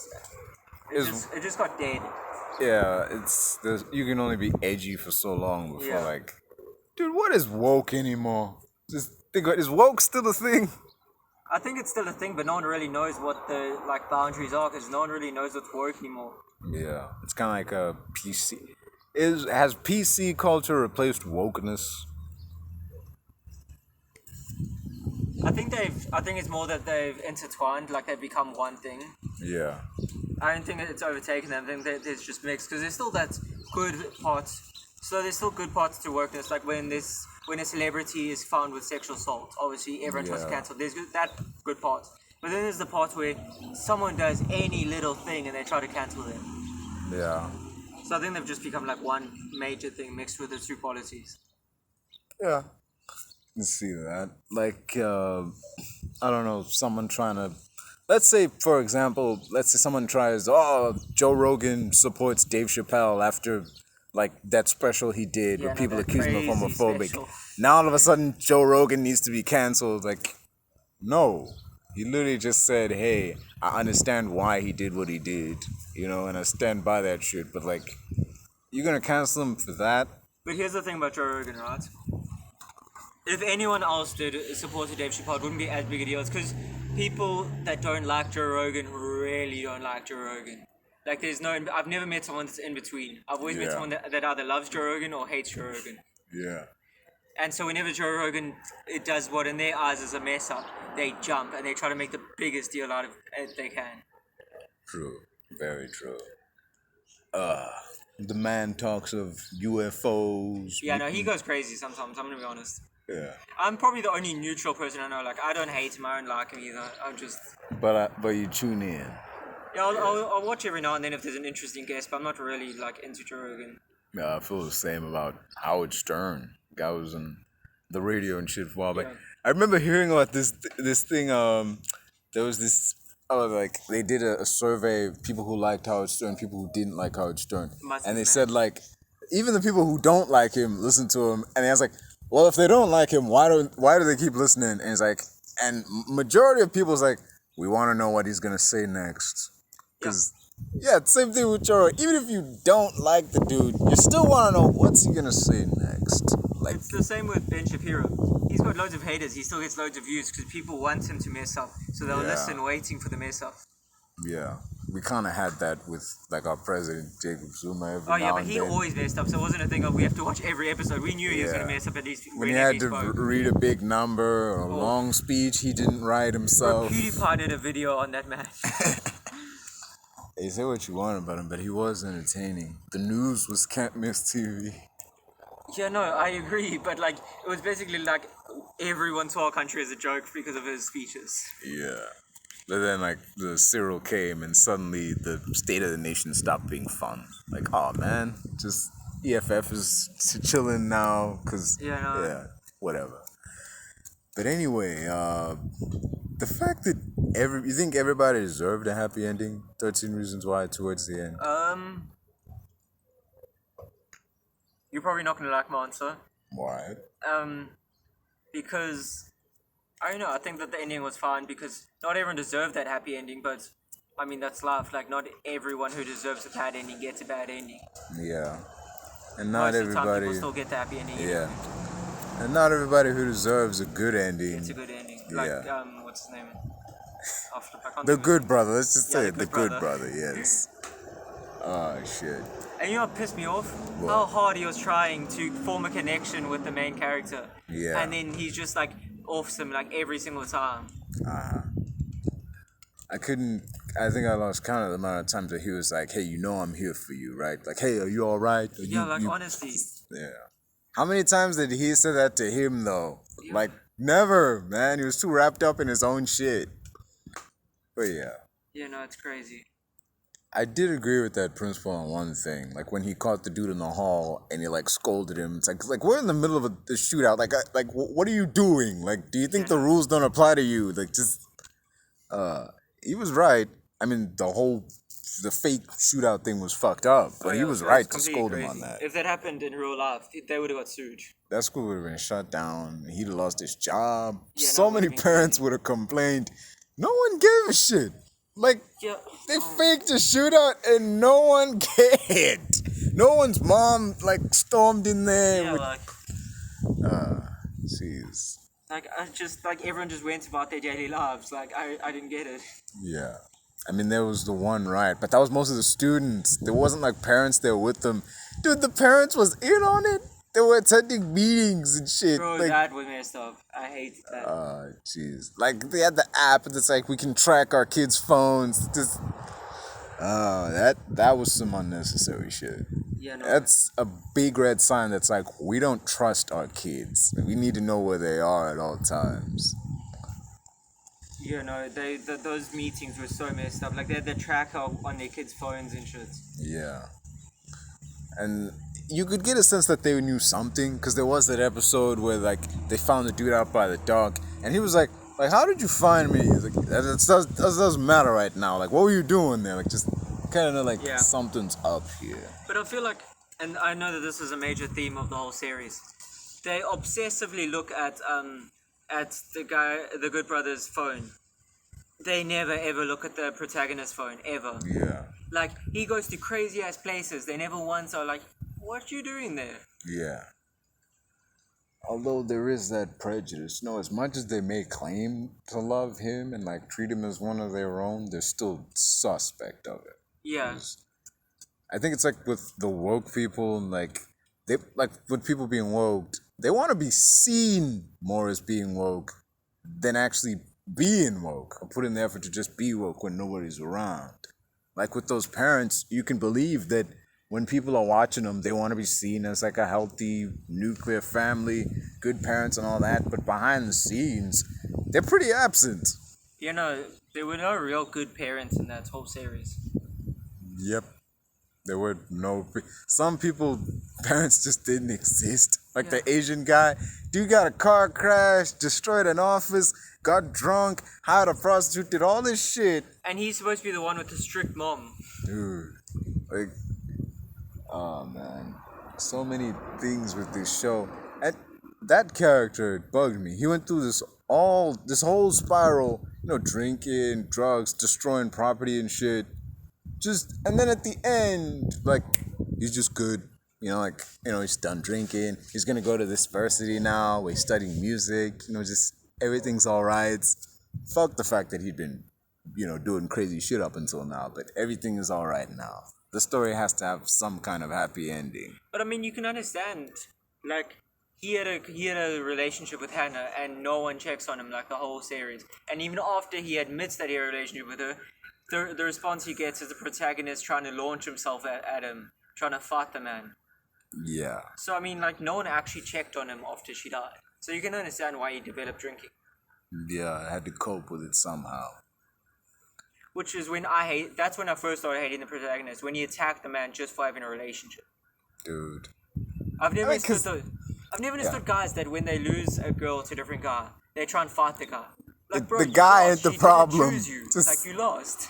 Is- It just got dead. yeah, you can only be edgy for so long before, Yeah. like, dude, what is woke anymore? Just think, is woke still a thing? I think it's still a thing, but no one really knows what the like boundaries are because no one really knows what's woke anymore. Yeah, it's kind of like a PC. Has PC culture replaced wokeness? I think it's more that they've intertwined, like they've become one thing. Yeah. I don't think it's overtaken them. I think that it's just mixed because there's still that good part. So there's still good parts to wokeness, like when a celebrity is found with sexual assault, obviously everyone tries to Yeah. cancel. There's that good part, but then there's the part where someone does any little thing and they try to cancel them. Yeah. So I think they've just become like one major thing mixed with the two qualities. Yeah. Let's see that. Like, I don't know, someone trying to... Let's say, for example, someone tries, Joe Rogan supports Dave Chappelle after, like, that special he did Yeah, where no, people that accuse him of crazy homophobic. special. Now all of a sudden, Joe Rogan needs to be canceled. Like, no. He literally just said, hey, I understand why he did what he did, and I stand by that shit, but, like, you're gonna cancel him for that? But here's the thing about Joe Rogan, right? If anyone else did support Dave Chappelle, it wouldn't be as big a deal. It's because people that don't like Joe Rogan really don't like Joe Rogan. Like, I've never met someone that's in between. I've always met Yeah. someone that either loves Joe Rogan or hates Joe Rogan. Yeah. And so whenever Joe Rogan it does what in their eyes is a mess up, they jump and they try to make the biggest deal out of it they can. True. Very true. The man talks of UFOs. Yeah, no, he goes crazy sometimes, I'm gonna be honest. Yeah. I'm probably the only neutral person I know. Like, I don't hate him, I don't like him either. I'm just... But you tune in. Yeah, I'll watch every now and then if there's an interesting guest, but I'm not really, like, into Joe Rogan. Yeah, I feel the same about Howard Stern. Guy was on the radio and shit for a while. But Yeah. I remember hearing about this thing. There was this Oh, like they did a survey of people who liked Howard Stern, people who didn't like Howard Stern, Must and be they mad. said like even the people who don't like him listen to him, and I was like, well, if they don't like him, why do they keep listening? And it's like, and majority of people's like, we want to know what he's gonna say next, because yeah, same thing with Choro. Even if you don't like the dude, you still want to know what's he gonna say next. Like, It's the same with Ben Shapiro. He's got loads of haters. He still gets loads of views because people want him to mess up. So they'll Yeah. listen, waiting for the mess up. yeah, we kind of had that with like our president Jacob Zuma. Every Oh yeah, now but and he then. always messed up. So it wasn't a thing of we have to watch every episode. We knew he was Yeah. going to mess up at least When he had to read a big number or a long speech he didn't write Bro, himself. PewDiePie did a video on that match. Hey, say what you want about him, but he was entertaining. The news was can't miss TV. Yeah, no, I agree. But like, it was basically like everyone saw our country as a joke because of his speeches. Yeah. But then, like, the Cyril came and suddenly the State of the Nation stopped being fun. Like, oh man, just EFF is chilling now, because, Yeah, no. yeah, whatever. But anyway, the fact that you think everybody deserved a happy ending, 13 Reasons Why towards the end. You're probably not gonna like my answer. Why? Because I don't know. I think that the ending was fine because not everyone deserved that happy ending. But I mean, that's life. Like, not everyone who deserves a bad ending gets a bad ending. Yeah. And not Most of the time, everybody. people still get the happy ending. Yeah. And not everybody who deserves a good ending. It's a good ending. Like, Yeah. What's his name? After, I can't The think of good brother. Let's just Yeah, say the it. The good good brother, yes. Oh, shit. And you know what pissed me off? What? How hard he was trying to form a connection with the main character. Yeah. And then he's just like offs him like every single time. I think I lost count of the amount of times that he was like, hey, you know I'm here for you, right? Like, hey, are you all right? Yeah, like, honestly. Yeah. How many times did he say that to him, though? Yeah. Like, never, man. He was too wrapped up in his own shit. But yeah. Yeah, no, it's crazy. I did agree with that principle on one thing. Like, when he caught the dude in the hall and he, like, scolded him. It's like we're in the middle of the shootout. Like, what are you doing? Like, do you think the rules don't apply to you? Like, just... He was right. I mean, the fake shootout thing was fucked up, but he was right to scold him on that. If that happened in real life, they would have got sued. That school would have been shut down. He'd have lost his job. Yeah, So no, it many would've been parents crazy. would have complained. No one gave a shit. Like, Yeah. they faked a shootout and no one cared. No one's mom, like, stormed in there. Yeah, with... like, Jeez. like I just like everyone just went about their daily lives. Like, I didn't get it. Yeah. I mean, there was the one riot, but that was most of the students. There wasn't, like, parents there with them. Dude, the parents was in on it. They were attending meetings and shit. Bro, like, that was messed up. I hate that. jeez. Like, they had the app that's like, we can track our kids' phones. Just, that was some unnecessary shit. Yeah, no. That's a big red sign that's like, we don't trust our kids. We need to know where they are at all times. Yeah, no. Those meetings were so messed up. Like, they had the tracker on their kids' phones and shit. Yeah. And you could get a sense that they knew something, because there was that episode where, like, they found the dude out by the dock, and he was like, how did you find me? He's like, that doesn't matter right now. Like, what were you doing there? Like, just kind of know, like, Yeah. something's up here. But I feel like, and I know that this is a major theme of the whole series, they obsessively look at the Good Brother's phone. They never ever look at the protagonist's phone, ever. Yeah. Like, he goes to crazy ass places. They never once are like, what you doing there? Yeah. Although there is that prejudice. No, as much as they may claim to love him and, like, treat him as one of their own, they're still suspect of it. Yeah. I think it's like with the woke people, like, they, like, with people being woke, they want to be seen more as being woke than actually being woke, or put in the effort to just be woke when nobody's around. Like with those parents, you can believe that when people are watching them, they want to be seen as like a healthy nuclear family, good parents and all that, but behind the scenes, they're pretty absent. You know, there were no real good parents in that whole series. Yep. There were some people, parents just didn't exist. Like the Asian guy, dude got a car crash, destroyed an office, got drunk, hired a prostitute, did all this shit. And he's supposed to be the one with the strict mom. Dude, like, oh man, so many things with this show. And that character bugged me. He went through this whole spiral, drinking, drugs, destroying property and shit. And then at the end, like, he's just good. He's done drinking. He's gonna go to this university now where he's studying music. Just everything's all right. Fuck the fact that he'd been, doing crazy shit up until now, but everything is all right now. The story has to have some kind of happy ending. But I mean, you can understand, like, he had a relationship with Hannah, and no one checks on him like the whole series. And even after he admits that he had a relationship with her, the response he gets is the protagonist trying to launch himself at him, trying to fight the man. Yeah. So I mean, like, no one actually checked on him after she died. So you can understand why he developed drinking. Yeah, I had to cope with it somehow. Which is that's when I first started hating the protagonist, when he attacked the man just for having a relationship. Dude. I've never understood guys that when they lose a girl to a different guy, they try and fight the guy. Like, bro, the guy lost. ain't the She problem. didn't choose you. Just... Like, you lost.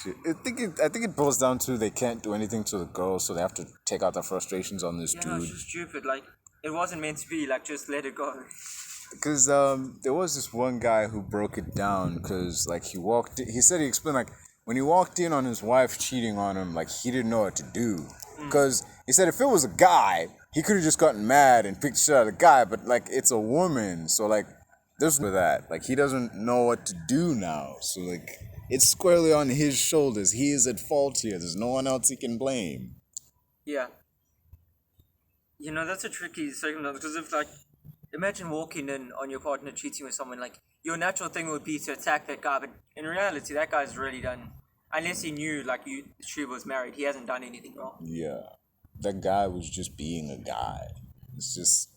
Shit. I think it boils down to they can't do anything to the girl, so they have to take out their frustrations on this dude. No, it's just stupid. Like, it wasn't meant to be. Like, just let it go. Because there was this one guy who broke it down because, like, he said he explained, like, when he walked in on his wife cheating on him, like, he didn't know what to do. Because he said if it was a guy, he could have just gotten mad and picked shit out of the guy, but, like, it's a woman, so, like, there's for that. Like, he doesn't know what to do now, so, like, it's squarely on his shoulders. He is at fault here. There's no one else he can blame. Yeah. That's a tricky segment, because if, like, imagine walking in on your partner cheating with someone, like, your natural thing would be to attack that guy, but in reality, that guy's really done, unless he knew, like, she was married, he hasn't done anything wrong. Yeah. That guy was just being a guy. It's just,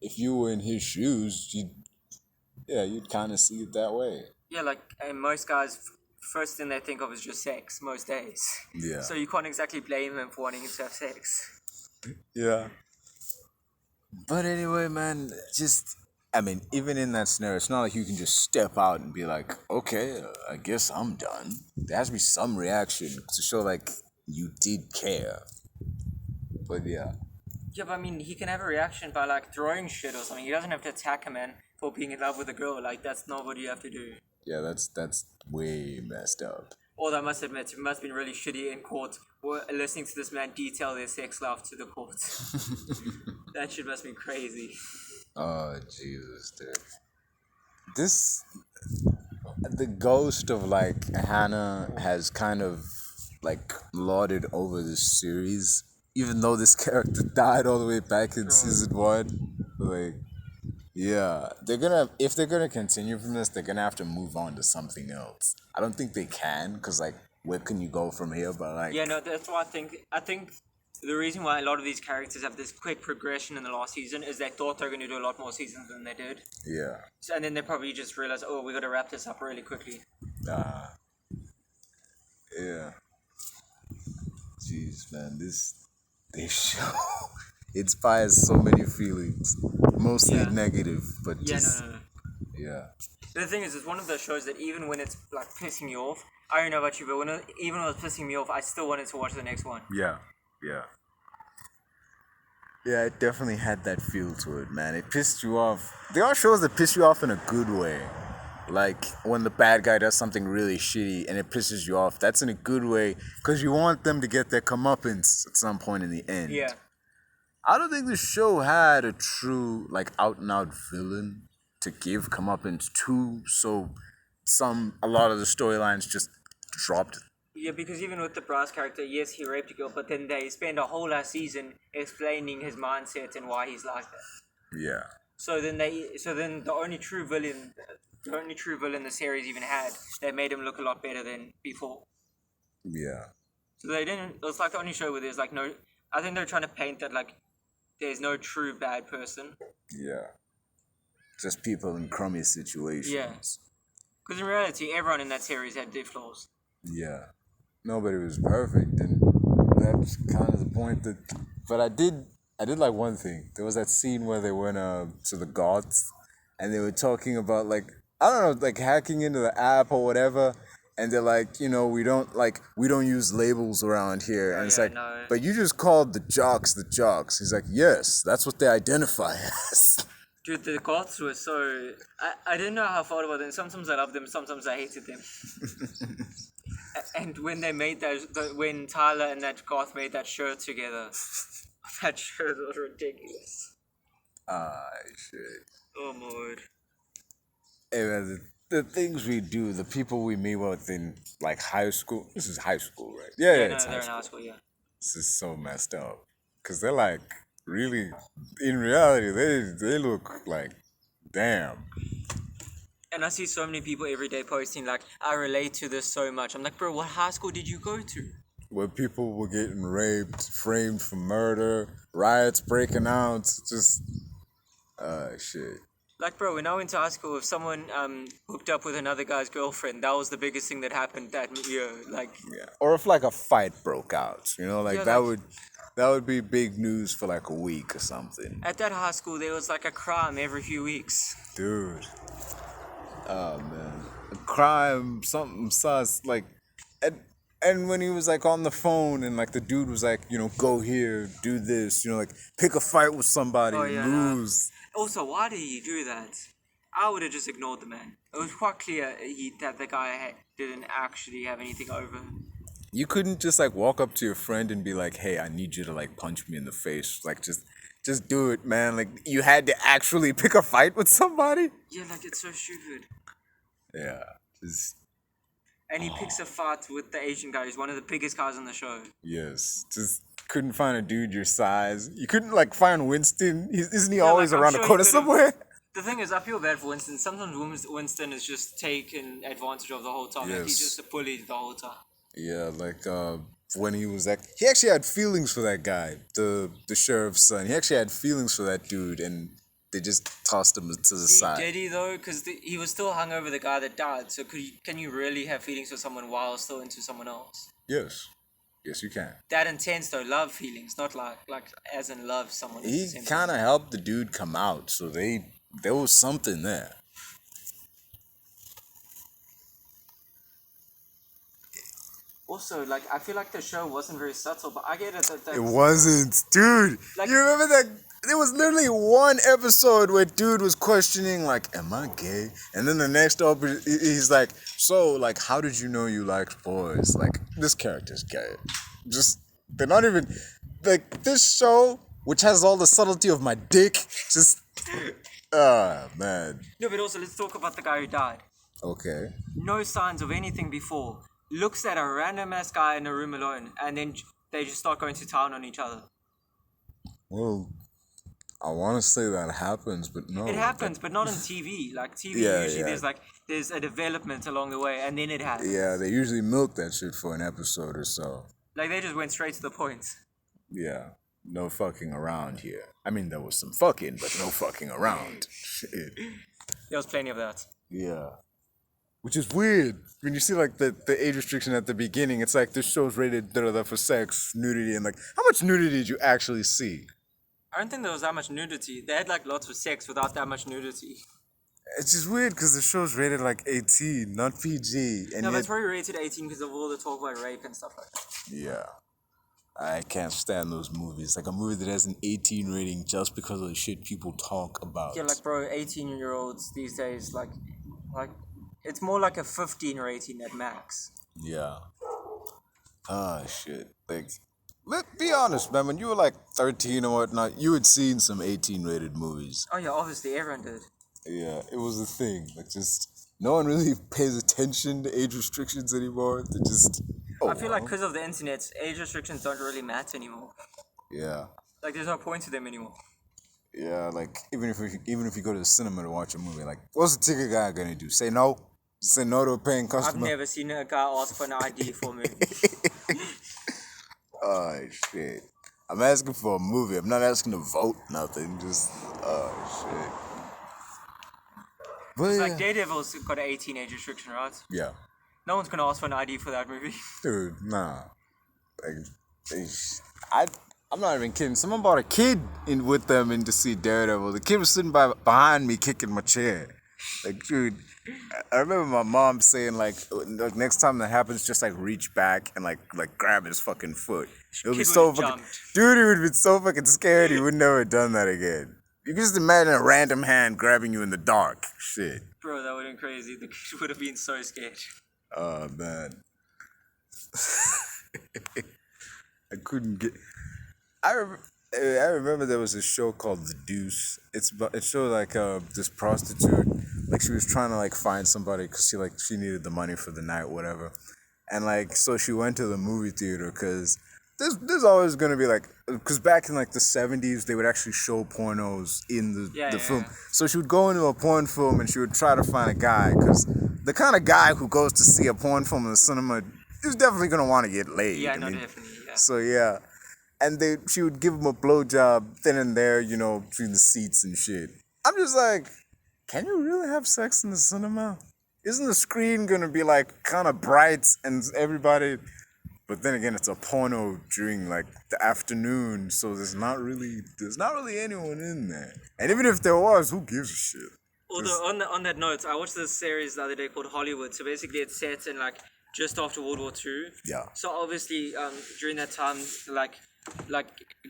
if you were in his shoes, you'd kind of see it that way. Yeah, like, and most guys, first thing they think of is just sex, most days. Yeah. So you can't exactly blame him for wanting to have sex. Yeah. But anyway, man, even in that scenario, it's not like you can just step out and be like, okay, I guess I'm done. There has to be some reaction to show, like, you did care. But yeah. Yeah, but I mean, he can have a reaction by, like, throwing shit or something. He doesn't have to attack a man for being in love with a girl. Like, that's not what you have to do. Yeah, that's way messed up. Although I must admit, it must have been really shitty in court, listening to this man detail their sex life to the court. That shit must be crazy. Oh, Jesus, dude. The ghost of, like, Hannah has kind of, like, lauded over this series, even though this character died all the way back in season 1. Like, yeah, if they're gonna continue from this, they're gonna have to move on to something else. I don't think they can, because, like, where can you go from here? But, like, yeah, no, that's why I think the reason why a lot of these characters have this quick progression in the last season is they thought they were going to do a lot more seasons than they did. Yeah. So, and then they probably just realized, oh, we got to wrap this up really quickly. Yeah. Jeez, man, this show inspires so many feelings, mostly negative, but just no. yeah. The thing is, it's one of those shows that even when it's, like, pissing me off, I don't know about you, but even when it was pissing me off, I still wanted to watch the next one. Yeah. Yeah, it definitely had that feel to it, man. It pissed you off. There are shows that piss you off in a good way. Like, when the bad guy does something really shitty and it pisses you off, that's in a good way, because you want them to get their comeuppance at some point in the end. Yeah. I don't think the show had a true, like, out-and-out villain to give comeuppance to, so a lot of the storylines just dropped. Yeah, because even with the Brass character, yes, he raped a girl, but then they spend a whole last season explaining his mindset and why he's like that. Yeah. So then the only true villain the series even had, they made him look a lot better than before. Yeah. So they didn't. It was like the only show where there's, like, no. I think they're trying to paint that, like, there's no true bad person. Yeah. Just people in crummy situations. Yeah. Because in reality, everyone in that series had their flaws. Yeah. Nobody was perfect, and that's kind of the point that. But I did like one thing. There was that scene where they went to the gods, and they were talking about, like, I don't know, like hacking into the app or whatever, and they're like, we don't use labels around here, Oh and it's yeah, like, no. but you just called the jocks the jocks. He's like, yes, that's what they identify as. Dude, the goths were so. I didn't know how I felt about them. Sometimes I loved them, sometimes I hated them. And when they made when Tyler and that goth made that shirt together, that shirt was ridiculous. Ah, shit. Oh my word. Hey, man, the things we do, the people we meet with in like high school. This is high school, right? Yeah, Yeah, it's no, high they're in school. high school, yeah. This is so messed up. Cause they're like really, in reality, they look like, damn. And I see so many people every day posting like, I relate to this so much. I'm like, bro, what high school did you go to? Where people were getting raped, framed for murder, riots breaking out, just, shit. Like, bro, when I went to high school, if someone hooked up with another guy's girlfriend, that was the biggest thing that happened that year. Like, Yeah. Or if like a fight broke out, like Yeah, that like- would be big news for like a week or something. at that high school, there was like a crime every few weeks. Dude. Oh man. A crime, something sus, like and when he was like on the phone and like the dude was like, go here, do this, like pick a fight with somebody, Oh, yeah, no. lose. Also, why did he do that? I would have just ignored the man. It was quite clear that the guy didn't actually have anything over him. You couldn't just like walk up to your friend and be like, hey, I need you to like punch me in the face. Like just do it, man. Like you had to actually pick a fight with somebody? Yeah, like, it's so stupid. Yeah. Just And he picks a fight with the Asian guy who's one of the biggest guys on the show. yes. Just couldn't find a dude your size. You couldn't like find Winston. Isn't he Yeah, always like, I'm around sure the he corner could've- somewhere? The thing is, I feel bad for Winston. Sometimes Winston is just taken advantage of the whole time. Like, he's Yes. just a bully the whole time. Yeah, like when he was like, he actually had feelings for that guy, the sheriff's son. He actually had feelings for that dude, and they just tossed him to the side. Did he though? Because he was still hung over the guy that died. So can you really have feelings for someone while still into someone else? Yes, yes, you can. That intense though, love feelings, not like as in love someone. in the He same kind of sense. helped the dude come out, so there was something there. Also, like, I feel like the show wasn't very subtle, but I get it that It wasn't, dude. Like- You remember that? There was literally one episode where dude was questioning, like, "Am I gay?" And then the next he's like, "So, like, how did you know you liked boys?" Like, this character's gay. Just they're not even like this show, which has all the subtlety of my dick. Just, man. No, but also let's talk about the guy who died. Okay. No signs of anything before. Looks at a random ass guy in a room alone, and then they just start going to town on each other. Well, I want to say that happens, but no. It happens, but not on TV. Like TV, Yeah, usually yeah. there's a development along the way, and then it happens. Yeah, they usually milk that shit for an episode or so. Like they just went straight to the point. Yeah, no fucking around here. I mean, there was some fucking, but no fucking around. Shit. There was plenty of that. Yeah. Which is weird. When you see, like, the age restriction at the beginning, it's like, this show's rated for sex, nudity, and, like, how much nudity did you actually see? I don't think there was that much nudity. They had like lots of sex without that much nudity. It's just weird, because the show's rated, like, 18, not PG. And No, but yet, it's probably rated 18 because of all the talk about rape and stuff like that. yeah. I can't stand those movies. Like, a movie that has an 18 rating just because of the shit people talk about. Yeah, like bro, 18-year-olds these days, like it's more like a 15 rating at max. Yeah. Ah, shit. Like, be honest, man. When you were like 13 or whatnot, you had seen some 18 rated movies. Oh yeah, obviously everyone did. Yeah, it was a thing. Like, just no one really pays attention to age restrictions anymore. They just. Oh, I feel like well. because of the internet, age restrictions don't really matter anymore. Yeah. Like there's no point to them anymore. Yeah, like even if you go to the cinema to watch a movie, like what's the ticket guy gonna do? Say no? Say no to a paying I've customer? never seen a guy ask for an ID for a movie. Oh shit. I'm asking for a movie. I'm not asking to vote nothing. Just shit. But It's yeah. like Daredevil's got an 18 age restriction, right? Yeah. No one's gonna ask for an ID for that movie. Dude, nah. Like, I'm not even kidding. Someone brought a kid in with them in to see Daredevil. The kid was sitting behind me kicking my chair. Like, dude, I remember my mom saying like next time that happens, just like reach back and like grab his fucking foot. It would be Kid would so have fucking, jumped. dude. He would have been so fucking scared. He would never have done that again. You can just imagine a random hand grabbing you in the dark. Shit. Bro, that would have been crazy. The kid would have been so scared. Oh man, I couldn't get. I remember there was a show called The Deuce. It showed like this prostitute, like she was trying to like find somebody because she needed the money for the night, whatever, and like so she went to the movie theater because there's always gonna be like because back in like the 70s they would actually show pornos in the film. Yeah. So she would go into a porn film and she would try to find a guy because the kind of guy who goes to see a porn film in the cinema is definitely gonna want to get laid. Yeah, no, definitely. Yeah. So yeah, and she would give him a blowjob then and there, between the seats and shit. I'm just like, can you really have sex in the cinema? Isn't the screen gonna be like kind of bright and everybody? But then again, it's a porno during like the afternoon, so there's not really anyone in there. And even if there was, who gives a shit? Although on that note, I watched this series the other day called Hollywood. So basically, it's set in like just after World War II. Yeah. So obviously, during that time, like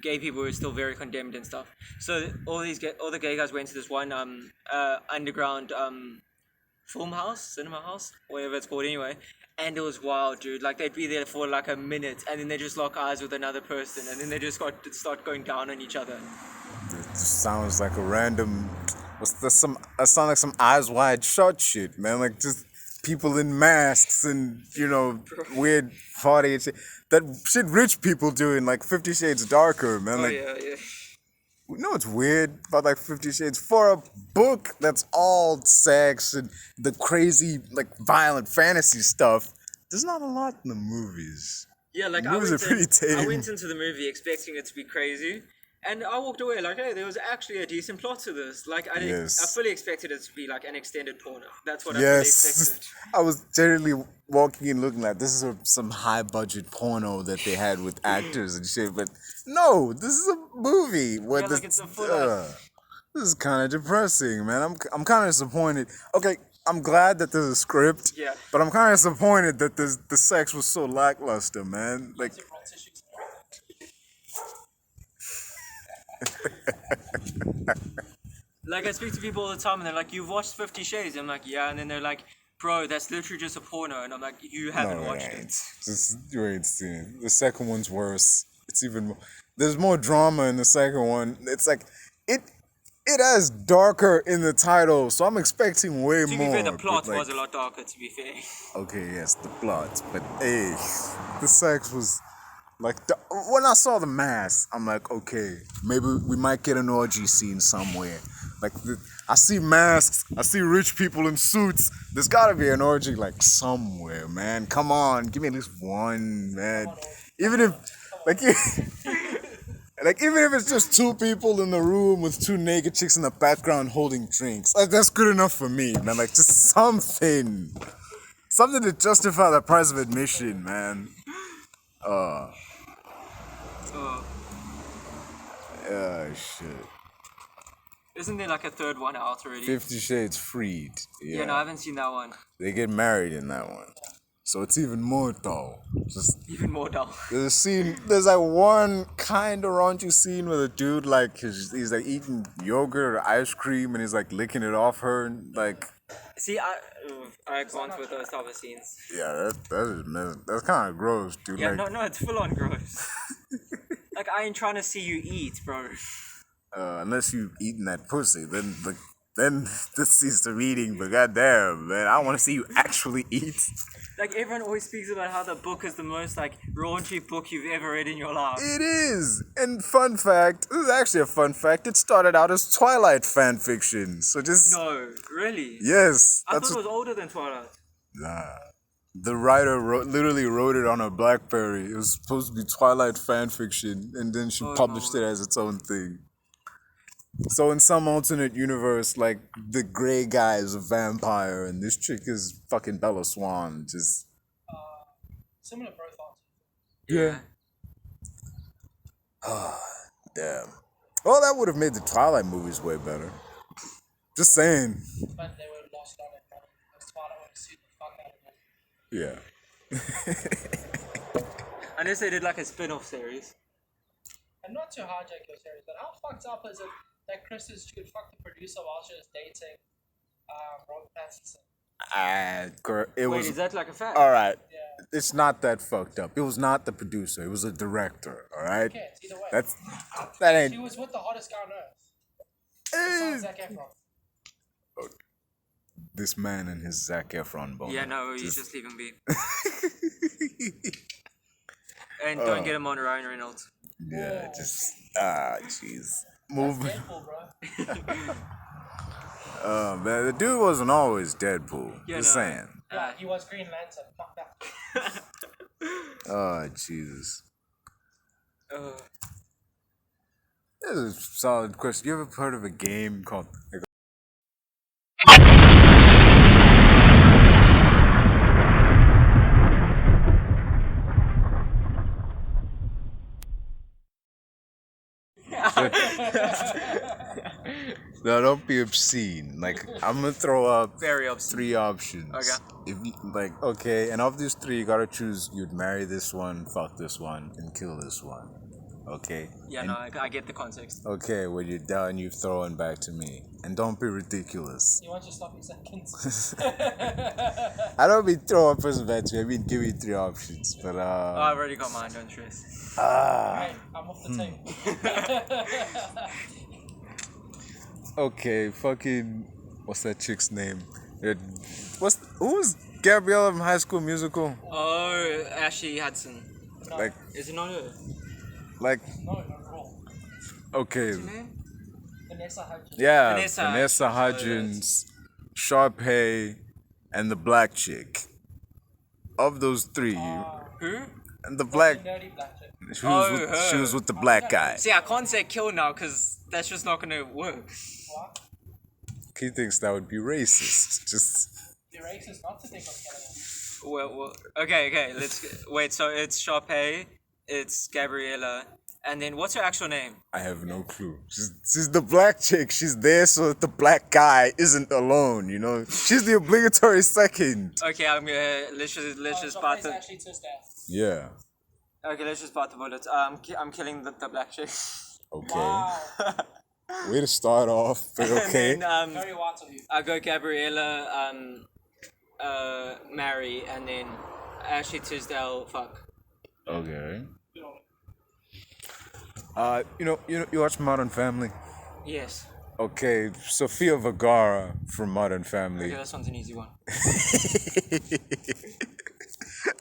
gay people were still very condemned and stuff. So all the gay guys went to this one underground film house, cinema house, whatever it's called anyway. And it was wild, dude. Like they'd be there for like a minute, and then they just lock eyes with another person, and then they just start going down on each other. It just sounds like a random. Sound like some Eyes Wide Shut shit, man. Like just people in masks and weird party and shit. That shit rich people doing like 50 Shades Darker, man. Oh Like, yeah. you know what's weird about like 50 Shades? For a book that's all sex and the crazy like violent fantasy stuff, there's not a lot in the movies. Yeah, like The movies are pretty tame. I went into the movie expecting it to be crazy, and I walked away like, hey, there was actually a decent plot to this. Like, I Yes. fully expected it to be like an extended porno. That's what I fully Yes, expected. I was generally walking and looking like this is some high budget porno that they had with actors and shit, but no, this is a movie. What Yeah, this? like it's a full This is kind of depressing, man. I'm kind of disappointed. Okay, I'm glad that there's a script. Yeah. But I'm kind of disappointed that the sex was so lackluster, man. Like, Like, I speak to people all the time, and they're like, "You've watched 50 Shades?" I'm like, "Yeah," and then they're like, "Bro, that's literally just a porno," and I'm like, "You haven't no, watched it it." ain't. Just you ain't seen it. The second one's worse. It's even more. There's more drama in the second one. It's like it has darker in the title, so I'm expecting way To be more. fair, the plot but, like, was a lot darker. To be fair. Okay, yes, the plot, but hey, the sex was like when I saw the mask, I'm like, okay, maybe we might get an orgy scene somewhere. Like I see masks, I see rich people in suits. There's gotta be an orgy like somewhere, man. Come on, give me at least one, man. Even if like like even if it's just two people in the room with two naked chicks in the background holding drinks, like that's good enough for me, man. Like just something. Something to justify the price of admission, man. Oh, Shit. isn't there like a third one out already? 50 Shades Freed. Yeah, no, I haven't seen that one. They get married in that one. So it's even more dull. Just Even more dull. there's like one kind of raunchy scene with a dude like he's like eating yogurt or ice cream and he's like licking it off her and like See, I can't with those type of scenes. yeah, that's kind of gross, dude. Yeah, like, no, it's full on gross. Like, I ain't trying to see you eat, bro. unless you eating that pussy, then this sees the eating. But goddamn, man, I want to see you actually eat. Like, everyone always speaks about how the book is the most, like, raunchy book you've ever read in your life. It is. And fun fact, this is actually a fun fact. It started out as Twilight fan fiction. So just No, really? yes, I that's thought it was older than Twilight. nah. The writer literally wrote it on a BlackBerry. It was supposed to be Twilight fan fiction, and then she published it as its own thing. So in some alternate universe, like the gray guy is a vampire, and this chick is fucking Bella Swan. Just Similar profiles. yeah. Damn. Well, that would have made the Twilight movies way better. Just saying. But they were suit the fuck out of him. Yeah. Unless they did like a spin-off series. And not to hijack your series, but how fucked up is it that Kristen could fuck the producer while she was dating Robert Pattinson? It Wait, was is that like a fact? all right. Yeah. It's not that fucked up. It was not the producer. It was a director. All right. Okay, either way. That She ain't. was with the hottest guy on earth. Besides Zac Efron. This man and his Zac Efron bone. Yeah, no, you just leave him be. And don't get him on Ryan Reynolds. Yeah, just jeez. That's Move. Deadpool, bro. Man, the dude wasn't always Deadpool. Yeah, Just no. saying. Yeah, he was Green Lantern. Fuck that. Oh Jesus. Uh, This is a solid question. You ever heard of a game called? No, don't be obscene. Like I'm gonna throw up very obscene. 3 options. Okay. If you, like, okay, and of these 3, you gotta choose. You'd marry this one, fuck this one, and kill this one. Okay. Yeah, And- no, I get the context. Okay, when you're done, you throw it back to me, and don't be ridiculous. You want your sloppy seconds? I don't mean throw a person back to me. I mean give me 3 options. But Oh, I've already got mine, don't stress. Hey, I'm off the table. okay, fucking, what's that chick's name? Who's Gabriella from High School Musical? Oh, Ashley Hudson. Like, Is it not her? like, No, not at all. okay, What's her name? Vanessa Hudgens. yeah, Vanessa Vanessa Hudgens, Sharpay, and the black chick. Of those 3, Who? and the black, Nerdy black chick. she was, Oh, with, she her. was with the black guy. See, I can't say kill now because that's just not gonna work. What? He thinks that would be racist. Just, The racist not to think of killing him. Well, okay, let's wait. So it's Sharpay, it's Gabriella, and then what's her actual name? I have no clue. She's the black chick. She's there so that the black guy isn't alone, you know? She's the obligatory second. Okay, I'm gonna let's just So part it's the. actually Tisdale. Yeah. Okay, let's just part the bullets. I'm killing the black chick. Okay. Wow. Way to start off, but okay. And then Very white of you. I go Gabriella, Mary, and then Ashley Tisdale. Fuck. Okay. Good on You watch Modern Family? Yes. Okay, Sofia Vergara from Modern Okay, Family. this one's an easy one.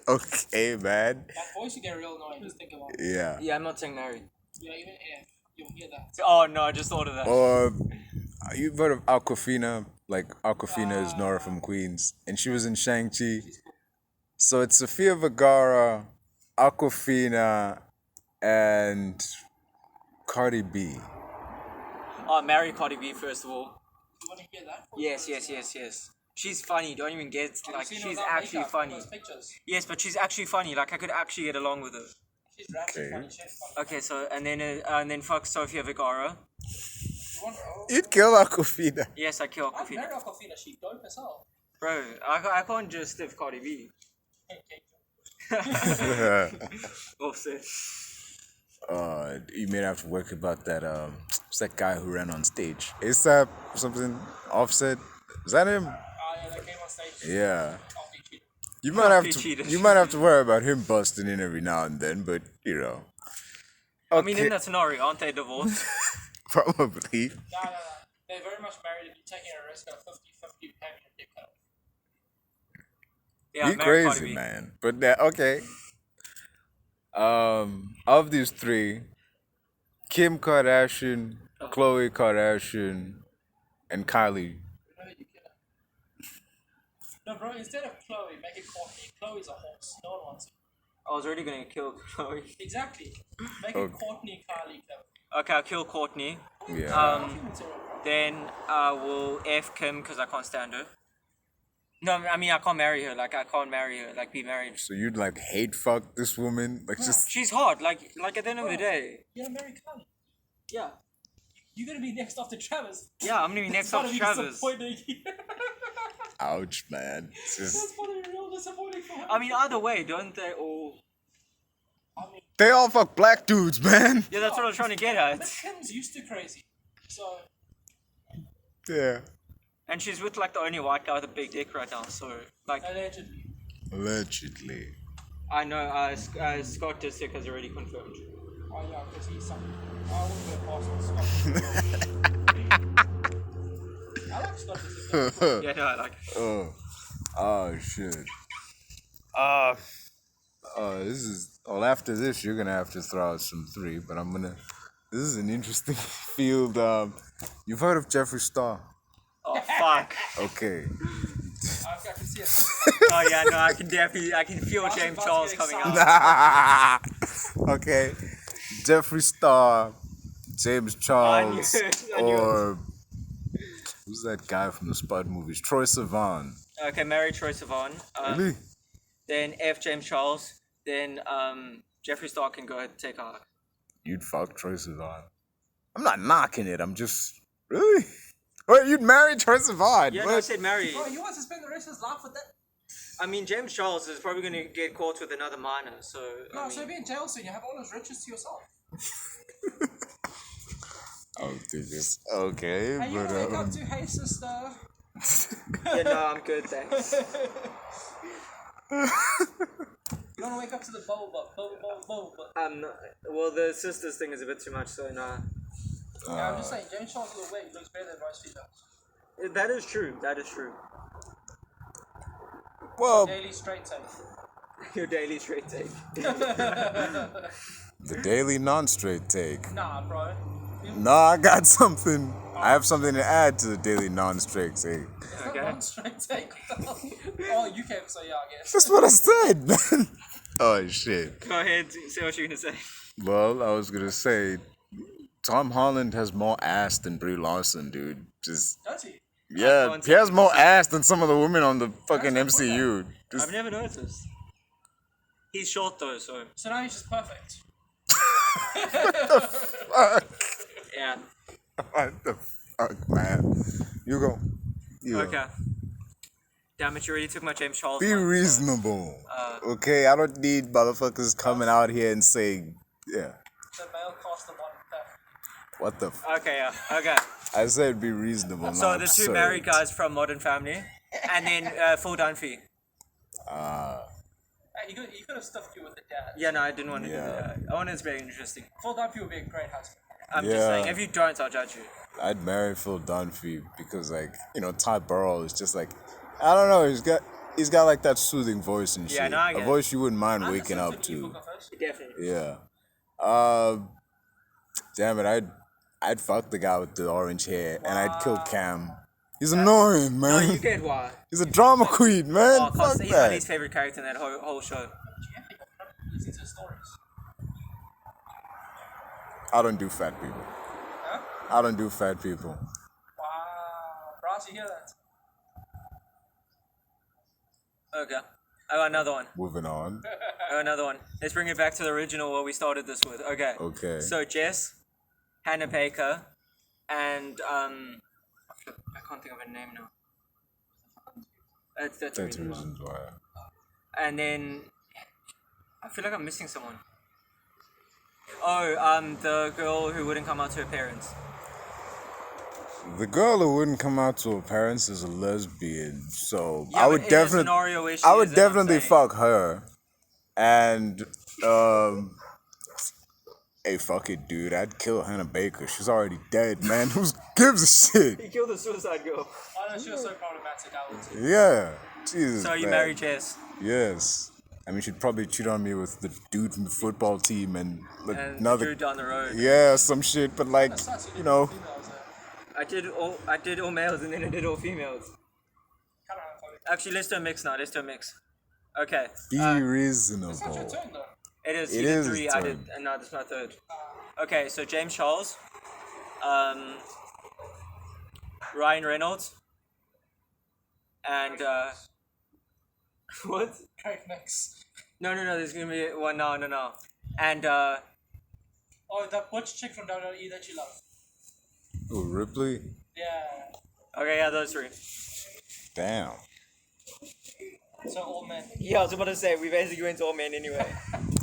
Okay, man. That voice you get real annoying, just think about it. Yeah. Yeah, I'm not saying Mary. Yeah, even if you'll hear that. Oh no, I just thought of that. Or you've heard of Aquafina? Like Aquafina is Nora from Queens, and she was in Shang-Chi. So it's Sofia Vergara, Aquafina, and Cardi B. Oh, marry Cardi B first of all. You want to hear that? Yes. She's funny. Don't even get I've like seen her she's without actually makeup, funny. those pictures. Yes, but she's actually funny. Like I could actually get along with her. She's actually Okay. funny, she's funny. Okay, so and then fuck Sofia Vergara. You want, You'd kill Aquafina. Yes, I kill I've Aquafina. married Aquafina, she dope as hell. Bro, I can't just stiff Cardi B. Offset. You may have to work about that. What's that guy who ran on stage? ASAP something? Offset? Is that him? Oh yeah, they came on stage. Yeah. Oh, he cheated. You might have He to. cheated. You might have to worry about him busting in every now and then, but you know. I mean, in Okay, that scenario, aren't they divorced? probably. No. They're very much married if you're taking a risk of 50-50 having your dick cut off. Yeah, You marry Cardi crazy, B. man. But okay. Of these 3, Kim Kardashian, Khloe Kardashian, and Kylie. You know you kill her. No, bro, instead of Chloe, make it Courtney. Chloe's a horse. No one wants it. I was already gonna kill Chloe. Exactly. Make Okay. it Courtney, Kylie, Kim. Okay, I'll kill Courtney. Yeah. Nothing material, bro. Then I will F Kim because I can't stand her. No, I mean I can't marry her. Like I can't marry her. Like be married. So you'd like hate fuck this woman? Like just She's hot. Like at the end of the day. You're gonna marry Kylie. Yeah. You're gonna be next after Travis. Yeah, I'm gonna be next It's gotta after be Travis. disappointing. Ouch, man. It's just- That's probably real disappointing for him. I mean, either way, don't they all? I mean, they all fuck black dudes, man. Yeah, that's what I was trying to get at. but Kim's used to crazy. So, Yeah. And she's with like the only white guy with a big dick right now. So like, allegedly. Allegedly. I know Scott Disick has already confirmed. Oh, yeah, because he's some. I wouldn't be a pass on Scott. I like Scott Disick. Yeah, no, I like. Oh shit. This is. Well, after this, you're gonna have to throw out some three, but I'm gonna. This is an interesting field. You've heard of Jeffree Star? Oh fuck. Okay. I can see it. Oh yeah, no, I can feel James Charles coming out. Okay. Jeffree Star, James Charles, I knew it. or who's that guy from the Spud movies? Troye Sivan. Okay, marry Troye Sivan. Really? Then F James Charles. Then Jeffree Star can go ahead and take her. You'd fuck Troye Sivan. I'm not knocking it. I'm just really. Wait, you'd marry Troye Sivan? Yeah, What? no, I said marry. Bro, you want to spend the rest of his life with that? I mean, James Charles is probably gonna get caught with another minor. So No, I mean, so be in jail soon. You have all his riches to yourself. Oh, dude, this. Okay, And you but wake up to, hey sister. yeah, no, I'm good, thanks. You don't wake up to the bubble butt. Well, the sisters thing is a bit too much, so nah. Yeah, I'm just saying, James Charles looks better than most females. That is true. That is true. well, Daily straight tape. Your daily straight take. the daily non-straight take. Nah, bro. Nah, I got something. I have something to add to the daily non-straight take. Okay. Not straight take. Oh, you came, so yeah, I guess. That's what I said, man. Oh shit. Go ahead. Say what you're gonna say. Well, I was gonna say, Tom Holland has more ass than Brie Larson, dude. Just Does he? yeah, can't he has say- more ass than some of the women on the fucking That's not MCU. I've Just never noticed. He's short though, so So now he's just perfect. yeah. what the fuck, man? You go. You go. Okay. Damn it! You already took my James Charles. Be one, so- reasonable. Okay, I don't need motherfuckers coming out here and saying, yeah. The male cast of modern family. What the? Okay, yeah. Okay. I said be reasonable. So not the two absurd. married guys from Modern Family, and then Full Dunphy. Hey, he could have stuffed you with the dad. Yeah, no, I didn't want to Yeah. do that. I wanted it to be interesting. Full Dunphy would be a great husband. I'm just Yeah. saying, if you don't, I'll judge you. I'd marry Phil Dunphy because, like, you know, Ty Burrell is just like, I don't know, he's got like that soothing voice and shit. Yeah, no, I a get voice you wouldn't mind I waking listened up to Evil to. Confessions. Definitely. Yeah. Damn it, I'd fuck the guy with the orange hair and I'd kill Cam. He's annoying, No, man. you get why. He's a drama queen, man. Oh, Fuck cause he's my that. least favorite character in that whole show. Jeffy, I'm listening to the stories. I don't do fat people. Huh? I don't do fat people. Wow. Bryce, you hear that? Okay. I got another one. Moving on. I got another one. Let's bring it back to the original what we started this with. Okay. Okay. So Jess, Hannah Baker, and I can't think of her name now. That's the That's original one. reasons why. And then I feel like I'm missing someone. Oh, the girl who wouldn't come out to her parents. The girl who wouldn't come out to her parents is a lesbian, so Yeah, I would but in a definitely, scenario where she I would isn't, I'm definitely saying. fuck her, and hey, fuck it, dude, I'd kill Hannah Baker. She's already dead, man. Who gives a shit? He killed the suicide girl. I know she was so problematic, I would too. Yeah, Jesus. So you man. marry Jess. Yes. I mean, she'd probably cheat on me with the dude from the football team and like, And another. Drew down the road. Yeah, some shit, but like, That's nice, you know. females, I did all males and then I did all females. Kind of funny. Actually, let's do a mix now. Let's do a mix. Okay. Be It's not your reasonable. turn though. It is. It You did is three. his I did, turn. and now this is my third. Okay, so James Charles, Ryan Reynolds, and what? Craig Nix. No. There's gonna be one. No. And Oh, that butch chick from WWE that you love. Oh, Ripley? Yeah. okay, yeah, those three. Damn. So all men. Yeah, I was about to say we basically went all men anyway.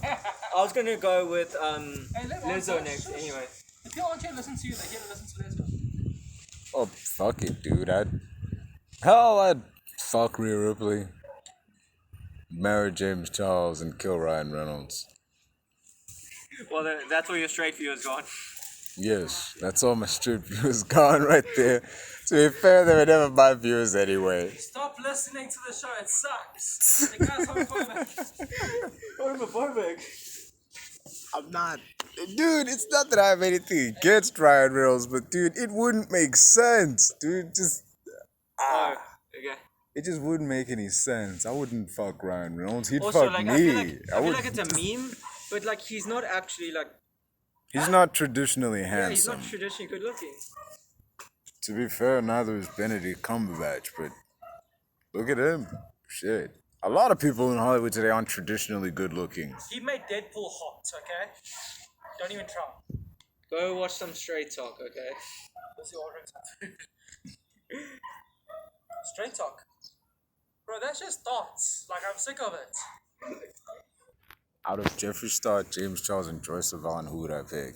I was gonna go with Hey, Lizzo next anyway. If people aren't here to listen to you, they're here to listen to Lizzo. Oh, fuck it, dude. I'd fuck Rhea Ripley, marry James Charles, and kill Ryan Reynolds. Well, that's where your straight view is gone. Yes, that's all my straight viewers gone right there. To be fair, they were never my viewers anyway. Stop listening to the show, it sucks. The guy's homophobic. Homophobic. I'm not. Dude, it's not that I have anything against Ryan Reynolds, but dude, it wouldn't make sense. Dude, just. Oh, okay. It just wouldn't make any sense. I wouldn't fuck Ryan Reynolds. He'd Also, fuck like, me. I feel like it's a meme, but like he's not actually like. He's not traditionally Yeah, he's handsome. not traditionally good looking. To be fair, neither is Benedict Cumberbatch, but look at him. Shit. A lot of people in Hollywood today aren't traditionally good looking. He made Deadpool hot, okay? Don't even try. Go watch some Straight Talk, okay? What's the ordering something? Straight talk. Bro, that's just thoughts. Like, I'm sick of it. Out of Jeffree Star, James Charles, and Joy Sivan, who would I pick?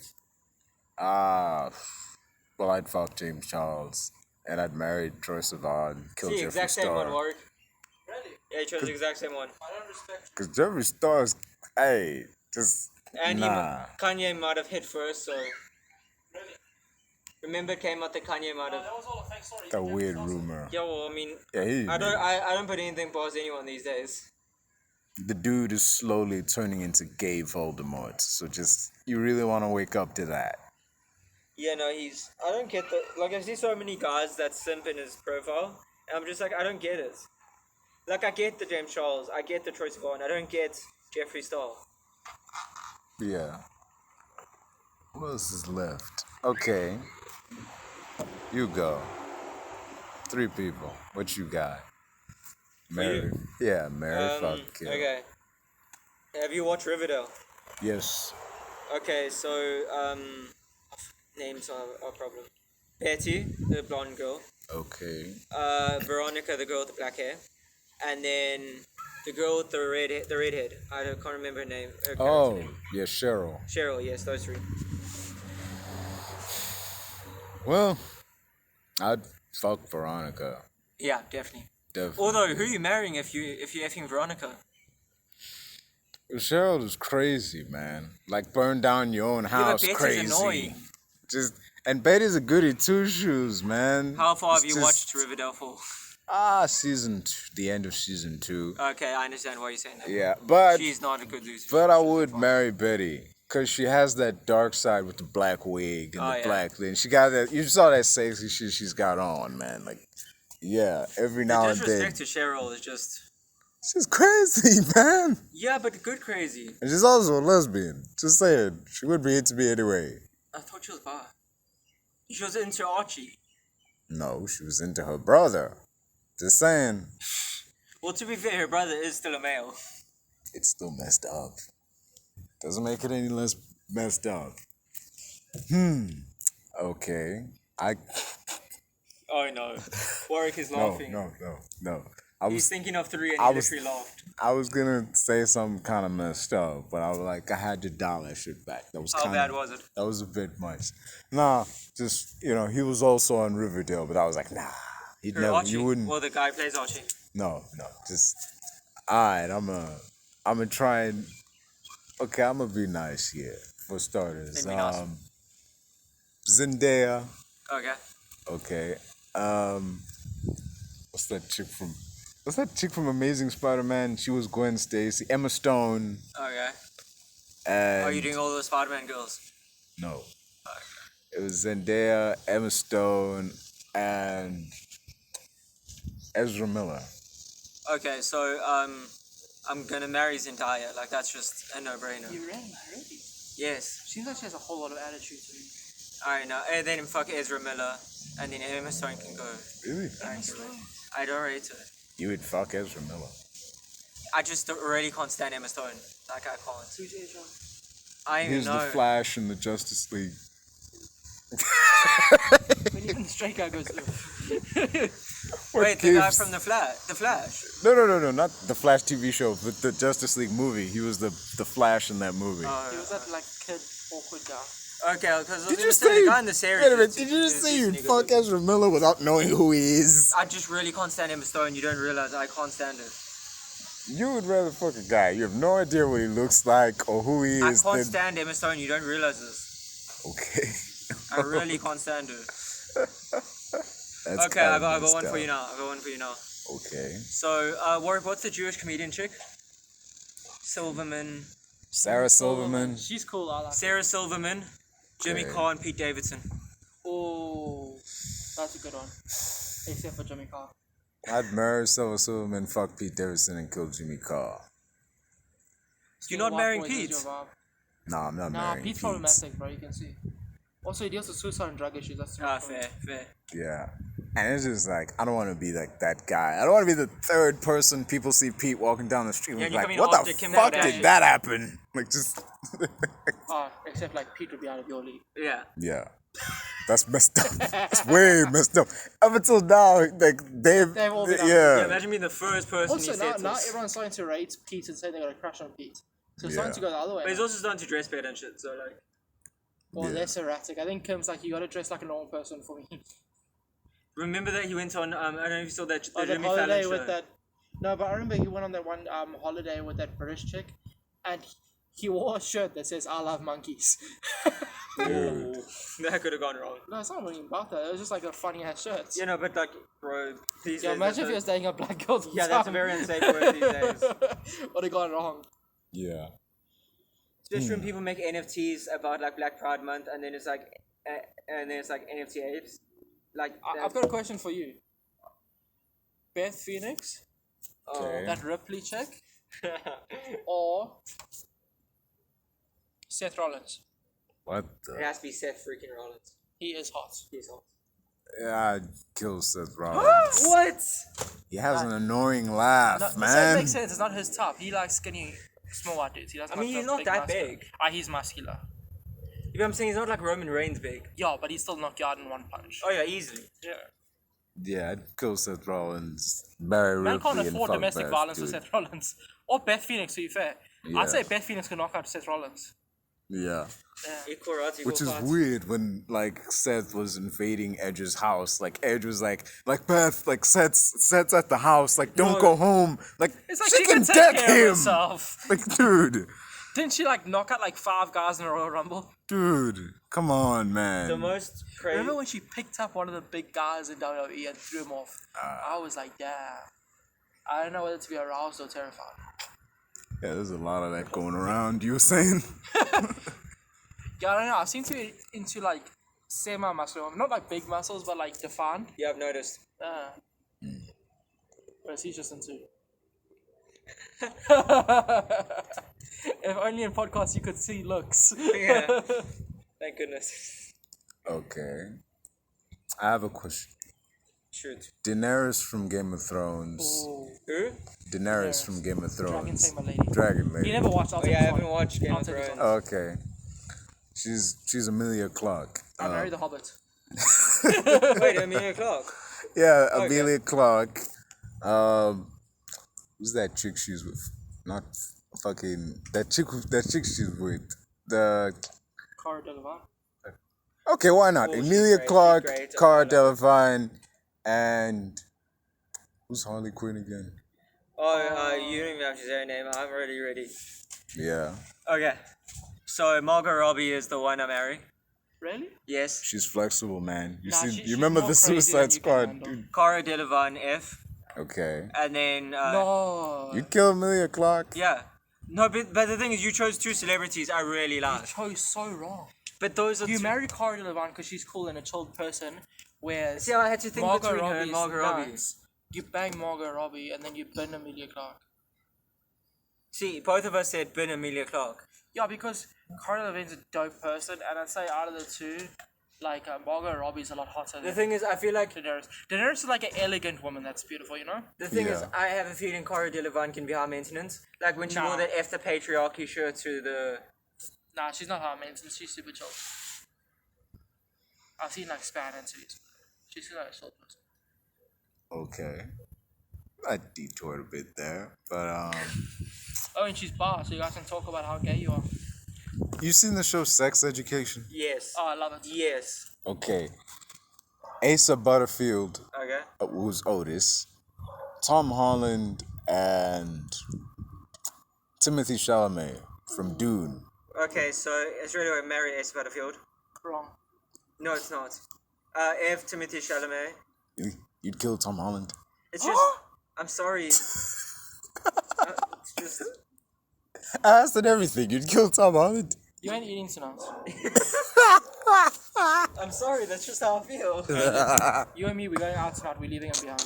Well, I'd fuck James Charles, and I'd marry Troy Sivan, kill See, Jeffree exact same one, Star. Warwick. Really? Yeah, he chose the exact same one. I don't respect Because Jeffree Star's, hey, just And nah. Kanye might have hit first, so Really? remember it came out that Kanye might Oh, have. that was all a fake story. That weird rumor. Yeah, well, I mean, Yeah, I don't put anything past anyone these days. the dude is slowly turning into gay Voldemort. So just, you really want to wake up to that. Yeah, no, I don't get like, I see so many guys that simp in his profile, and I'm just like, I don't get it. Like, I get the James Charles, I get the Troy Sivan, I don't get Jeffree Star. Yeah. What else is left? Okay. You go. 3 people. What you got? Mary. Yeah, Mary, fuck, kill. Okay. Have you watched Riverdale? Yes. Okay, so, names are a problem. Betty, the blonde girl. Okay. Veronica, the girl with the black hair. And then the girl with the redhead. Can't remember her name. Her character Oh, name. yeah, Cheryl. Cheryl, yes, those 3. Well, I'd fuck Veronica. Yeah, definitely. Definitely. Although, who are you marrying if you're effing Veronica? Cheryl is crazy, man. Like, burn down your own but house, Betty's crazy. annoying. And Betty's a goody two-shoes, man. How far have It's you just- watched Riverdale for? The end of season 2. Okay, I understand why you're saying that. Yeah, but She's not a good loser. But I would marry Betty. Because she has that dark side with the black wig and Oh, the yeah. black thing. She got that, you saw that sexy shit she's got on, man. Like, yeah, every now The and then. disrespect to Cheryl is just... She's crazy, man. Yeah, but good crazy. And she's also a lesbian. Just saying. She would be into me anyway. I thought she was bi. She was into Archie. No, she was into her brother. Just saying. Well, to be fair, her brother is still a male. It's still messed up. Doesn't make it any less messed up. Okay. Oh no. Warwick is No, laughing. no. He's thinking of 3 and I he was- literally laughed. I was gonna say something kind of messed up, but I was like, I had to dial that shit back. That was How kind bad of, was it? that was a bit much. Nah, just, he was also on Riverdale, but I was like, nah, he'd Her never, Archie. you wouldn't. Well, the guy plays Archie. No, just, alright, I'm gonna try and, okay, I'm gonna be nice here, for starters. Be nice. Zendaya, Okay. okay, what's that chick from Amazing Spider-Man? She was Gwen Stacy, Emma Stone, Okay. and... Are you doing all the Spider-Man girls? No. It was Zendaya, Emma Stone, and Ezra Miller. Okay, so, I'm gonna marry Zendaya. Like, that's just a no-brainer. You ran already. Yes. Seems like she has a whole lot of attitude to me. I know. And then fuck Ezra Miller. And then Emma Stone can go. Really? Actually. I don't rate her. You would fuck Ezra Miller. I just really can't stand Emma Stone. Like, I can't. Who's Adrian? I don't He's even know. the Flash in the Justice League. When even the straight guy goes through. What Wait, the guy gives? from the Flash. No, not the Flash TV show, but the Justice League movie. He was the Flash in that movie. He was that like kid awkward guy. Okay, because Did you the say? guy in the series. Wait a minute. is- Did you just is say you decently fuck good. Ezra Miller without knowing who he is? I just really can't stand Emma Stone. You don't realize I can't stand it. You would rather fuck a guy. You have no idea what he looks like or who he I is. can't stand Emma Stone. You don't realize this. Okay. I really can't stand her. That's Okay, I kinda got messed one for up. you now. I got one for you now. Okay. So, Warwick, what's the Jewish comedian chick? Silverman. Sarah Silverman. She's cool. I like. Sarah Silverman, Jimmy Okay. Carr, and Pete Davidson. Oh, that's a good one. Except for Jimmy Carr. I'd marry Sarah Silverman, fuck Pete Davidson, and kill Jimmy Carr. You're not White marrying boys is Pete? your vibe. Nah, I'm not Nah, marrying Pete's Pete. problematic, bro. You can see. Also, he deals with suicide and drug issues. That's Fair. Yeah. And it's just like, I don't want to be like that guy. I don't want to be the third person people see Pete walking down the street and Yeah, be you like, come in what the after Kim fuck Kardashian. did that happen? Like, just, Oh, except like Pete would be out of your league. Yeah. yeah. That's messed up. That's way messed up. Up until now, like, they've They've all been Yeah, yeah. imagine being the first person Also, he now settles. everyone's starting to rate Pete and say they got a crush on Pete. So it's Yeah. starting to go the other way. But he's now. also starting to dress better and shit, so like... Or Yeah. less erratic. I think Kim's like, you gotta dress like a normal person for me. Remember that he went on, I don't know if you saw that, the Oh, that Jimmy holiday Fallon with show. that. No, but I remember he went on that one holiday with that British chick, and he wore a shirt that says "I love monkeys." Dude. That could have gone wrong. No, it's not really about that. It was just like a funny ass shirt. You know, but like, bro, please... Yeah, imagine if he was dating a black girl. Yeah, that's a very unsafe word these days. What have gone wrong? Yeah. Especially when people make NFTs about like Black Pride Month, and then it's like, NFT apes. Like, I've got a question for you. Beth Phoenix, Okay. that Ripley chick, or Seth Rollins? What It the? has to be Seth freaking Rollins. He is hot. He's hot. Yeah, I'd kill Seth Rollins. What? He has an annoying laugh, No, so it man. makes sense. It's not his type. He likes skinny, small white dudes. He doesn't I mean, like he's the not that muscular. big. He's muscular. You know what I'm saying? He's not like Roman Reigns big. Yeah, but he still knocked you out in one punch. Oh yeah, easily. Yeah. Yeah, I'd kill Seth Rollins, marry Man Ripley, can't and afford fuck domestic Beth, violence dude. with Seth Rollins. Or Beth Phoenix, to be fair. Yeah. I'd say Beth Phoenix can knock out Seth Rollins. Yeah. Yeah. Equal rights, equal Which is fights. weird when like Seth was invading Edge's house. Like Edge was like Beth, like Seth's at the house. Like don't No. go home. Like It's like she can take deck care of him. herself. Like dude, Didn't she like knock out like 5 guys in a Royal Rumble? dude, come on, man. The most crazy. Remember when she picked up one of the big guys in WWE and threw him off? I was like, damn. I don't know whether to be aroused or terrified. Yeah, there's a lot of that going around. You were saying? Yeah, I don't know. I seem to be into like semi-muscular, not like big muscles, but like defined. Yeah, I've noticed. Whereas he's just into. If only in podcasts you could see looks. Yeah. Thank goodness. Okay. I have a question. Shoot. Daenerys from Game of Thrones. Ooh. Who? Daenerys from Game of Dragon Thrones. Tamer lady. Dragon Lady. You never watched. I'll Oh take yeah, I this haven't one. watched Game I'll of take this Thrones. one. Okay. She's Amelia Clarke. I married the Hobbit. Wait, Amelia Clark. Yeah, Okay. Amelia Clarke. Who's that chick she's with? Not fucking that chick she's with. The Cara Delevingne. okay, why not? Oh, she's Emilia great, she's Clarke, great. Cara I love Delevingne, and who's Harley Quinn again? Oh, you don't even have to say her name. I'm already ready. Yeah, Okay. So Margot Robbie is the one I marry. Really? Yes. she's flexible, man. Nah, You she's remember more the crazy than Suicide you can Squad, handle. dude? Cara Delevingne F. Okay, And then No. you'd kill Amelia Clarke. yeah. No, but the thing is, you chose 2 celebrities I really You like. chose so wrong. But those are You two- marry Cara Delevingne because she's cool and a chilled person, whereas See, I had to think Margot between her and Robbie's Margot Robbie. nuts. You bang Margot Robbie and then you bin Amelia Clarke. See, both of us said Ben Amelia Clark. Yeah, because Cara Delevingne's a dope person, and I'd say out of the two, like Margot Robbie's a lot hotter The than thing is, I feel like Daenerys. Daenerys is like an elegant woman that's beautiful, you know? the thing is, Yeah. I have a feeling Cara Delevingne can be high maintenance. Like when she Nah. wore that F the patriarchy shirt to the. Nah, she's not high maintenance. She's super chill. I've seen like span interviews. She's like a chill person. Okay. I detoured a bit there, but Oh, and she's bar, so you guys can talk about how gay you are. you seen the show Sex Education? Yes. Oh, I love it. Yes. Okay. Asa Butterfield, Okay. who's Otis, Tom Holland, and Timothy Chalamet from Dune. Okay, so it's really going to marry Ace Butterfield. Wrong. No, it's not. F. Timothy Chalamet. You'd kill Tom Holland. It's just. I'm sorry. It's just. I asked and everything. You'd kill Tom Holland. You ain't eating tonight. I'm sorry, that's just how I feel. You and me, we're going out tonight. We're leaving him behind.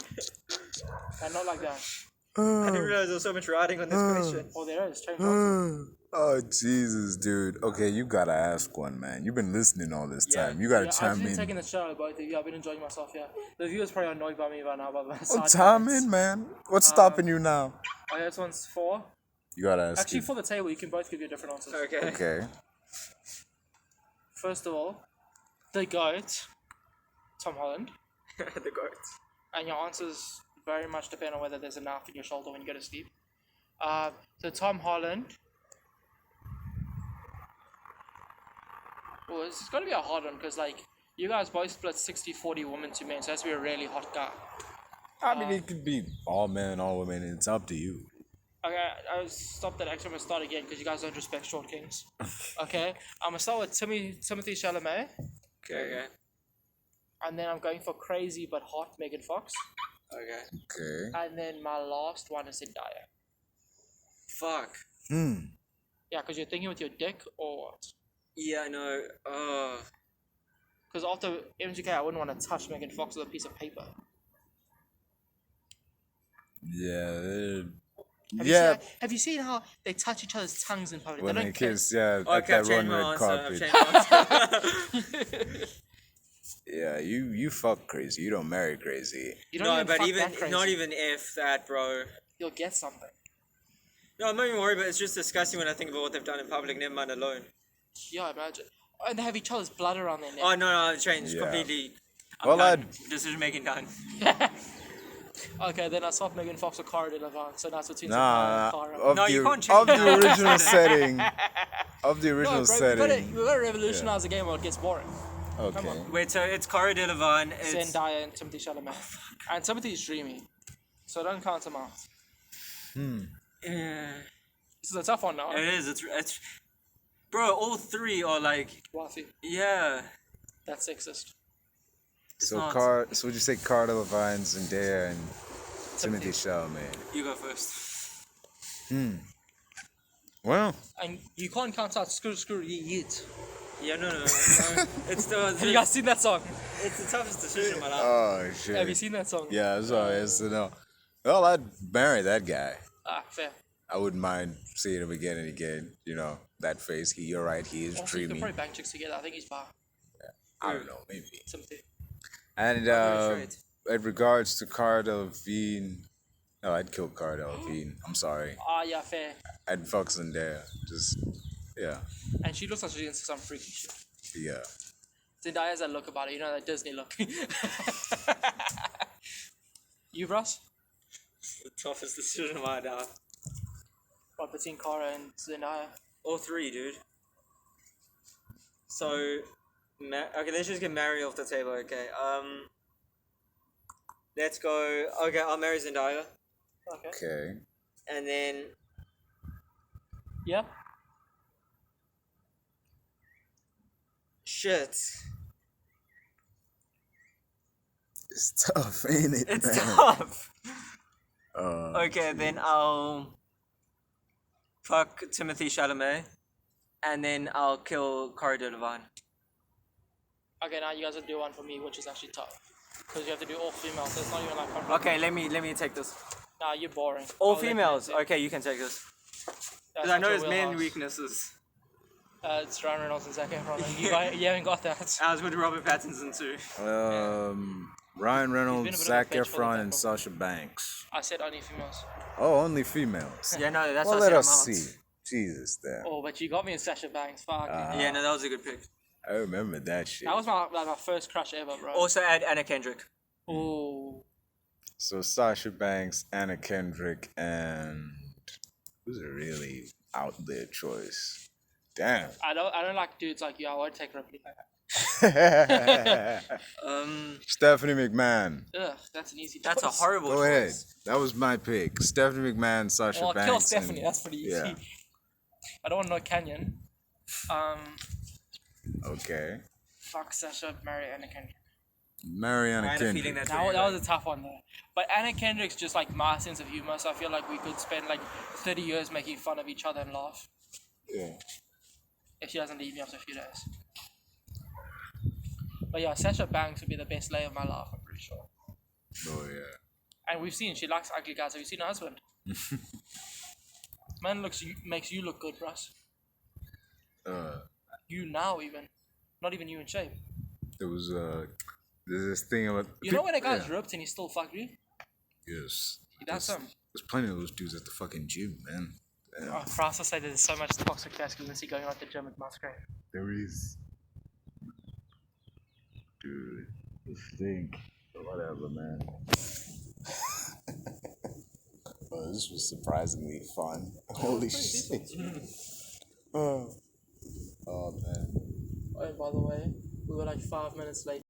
And not like that. I didn't realize there was so much writing on this question. Oh, there is. Change answer. Oh, Jesus, dude. Okay, you gotta ask one, man. You've been listening all this time. You gotta I've chime been in. taking the shit out of both of you. I've been enjoying myself, yeah. The viewers probably annoyed by me by now. By Oh, chime in, man. What's stopping you now? Okay, this one's 4. You gotta ask. Actually, for the table, you can both give your different answers. Okay. Okay. First of all, the GOAT, Tom Holland. The goats. And your answers very much depend on whether there's a knife in your shoulder when you go to sleep. So Tom Holland. Well, it's got to be a hard one because, like, you guys both split 60-40 women to men, so it has to be a really hot guy. I mean, it could be all men, all women. It's up to you. Okay, I stopped that. Actually, I'm going to start again because you guys don't respect short kings. Okay, I'm going to start with Timothy Chalamet. Okay. And then I'm going for crazy but hot Megan Fox. Okay. Okay. And then my last one is Zendaya. Fuck. Yeah, because you're thinking with your dick or what? Yeah, I know. Because after MGK, I wouldn't want to touch Megan Fox with a piece of paper. Yeah. Have you seen how they touch each other's tongues in public? When They they don't kiss, yeah, Okay, at that I've changed my red answer. I've carpet. changed my answer. Yeah, you fuck crazy. You don't marry crazy. You don't No, even but fuck even that crazy. not even if that, bro. You'll get something. No, I'm not even worried, but it's just disgusting when I think about what they've done in public. Never mind alone. Yeah, imagine. Oh, and they have each other's blood around their neck. Oh no, I've changed Yeah. completely. Well, done. Decision making done. Okay, then I swapped Megan Fox with Cara Delevingne, so now it's between Nah, Zendaya and Cara. of No, the you can't of change the that. original setting. Of the No, original bro, setting. we gotta revolutionize the game or it gets boring. Okay. Wait, so it's Cara Delevingne. It's Zendaya and Timothy Chalamet. And Timothy's dreamy, so don't count him out. Yeah. This is a tough one now. It is. It's. Bro, all three are like. Wafi. Yeah. That's sexist. So not. So would you say Cara Delevingne, Zendaya, and Timothy Chalamet? You go first. Well, And you can't count out screw yeet. Yeah, no. It's Have you guys seen that song? It's the toughest decision in my life. oh shit. Have you seen that song? Yeah, sorry, S&W. Well, I'd marry that guy. Ah, fair. I wouldn't mind seeing him again and again. You know, that face. You're right. He is Also, you dreamy. can probably bang chicks together. I think he's far. I don't know, maybe. Timothy. And straight. in regards to Cara Delevingne, no, I'd kill Cara Delevingne. I'm sorry. Ah, yeah, fair. I'd fuck Zendaya. Just, yeah, And she looks like she's into some freaky shit. yeah. Zendaya has that look about it, you know, that Disney look. You, Russ? The toughest decision of my life. What, between Cara and Zendaya? All three, dude. So, okay, let's just get Mary off the table. Okay. Let's go. Okay, I'll marry Zendaya, Okay. Okay. and then Yeah? shit. It's tough, ain't it? It's man? tough. Uh, Okay, then I'll fuck Timothy Chalamet, and then I'll kill Cara Delevingne. Okay, now you guys will do one for me, which is actually tough. Because you have to do all females, so it's not even like... Okay, let me take this. Nah, you're boring. All I'll let females. you take it. Okay, you can take this. That's Because I not know your his main wheelhouse. weaknesses. It's Ryan Reynolds and Zac Efron. You haven't got that. I was with Robert Pattinson too. Ryan Reynolds, bit of a Zac fetch for the Efron, and back Sasha Banks. I said only females. Oh, only females. Yeah, no, that's Well, what I let said. us I'm out. see. Jesus, there. Oh, but you got me in Sasha Banks. Fuck. Yeah, no, that was a good pick. I remember that shit. That was my first crush ever, bro. Also add Anna Kendrick. Ooh. So Sasha Banks, Anna Kendrick, and who's a really out there choice? Damn. I don't like dudes like you. I won't take Ripley. Stephanie McMahon. Ugh, that's an easy choice. That's a horrible Go choice. ahead. That was my pick. Stephanie McMahon, Sasha Well, Banks. kill Stephanie. and- That's pretty easy. Yeah. I don't want no Canyon. Okay. Fuck Sasha, marry Anna Kendrick. Mariana I had a feeling Kendrick. that's That was a tough one though. But Anna Kendrick's just like my sense of humor, so I feel like we could spend like 30 years making fun of each other and laugh Yeah. if she doesn't leave me after a few days. But yeah, Sasha Banks would be the best lay of my life, I'm pretty sure. Oh yeah. And we've seen she likes ugly guys. Have you seen her husband? Man makes you look good, Russ. You now even. Not even you in shape. There was there's this thing about You know when a guy's ripped and he still fuck you? Yes. He does some. There's plenty of those dudes at the fucking gym, man. Damn. Oh, for us to say there's so much toxic masculinity going on at the gym at my screen. There is. Dude, the stink. Whatever, man. Oh, this was surprisingly fun. Holy shit. Oh man. Oh, by the way, we were like 5 minutes late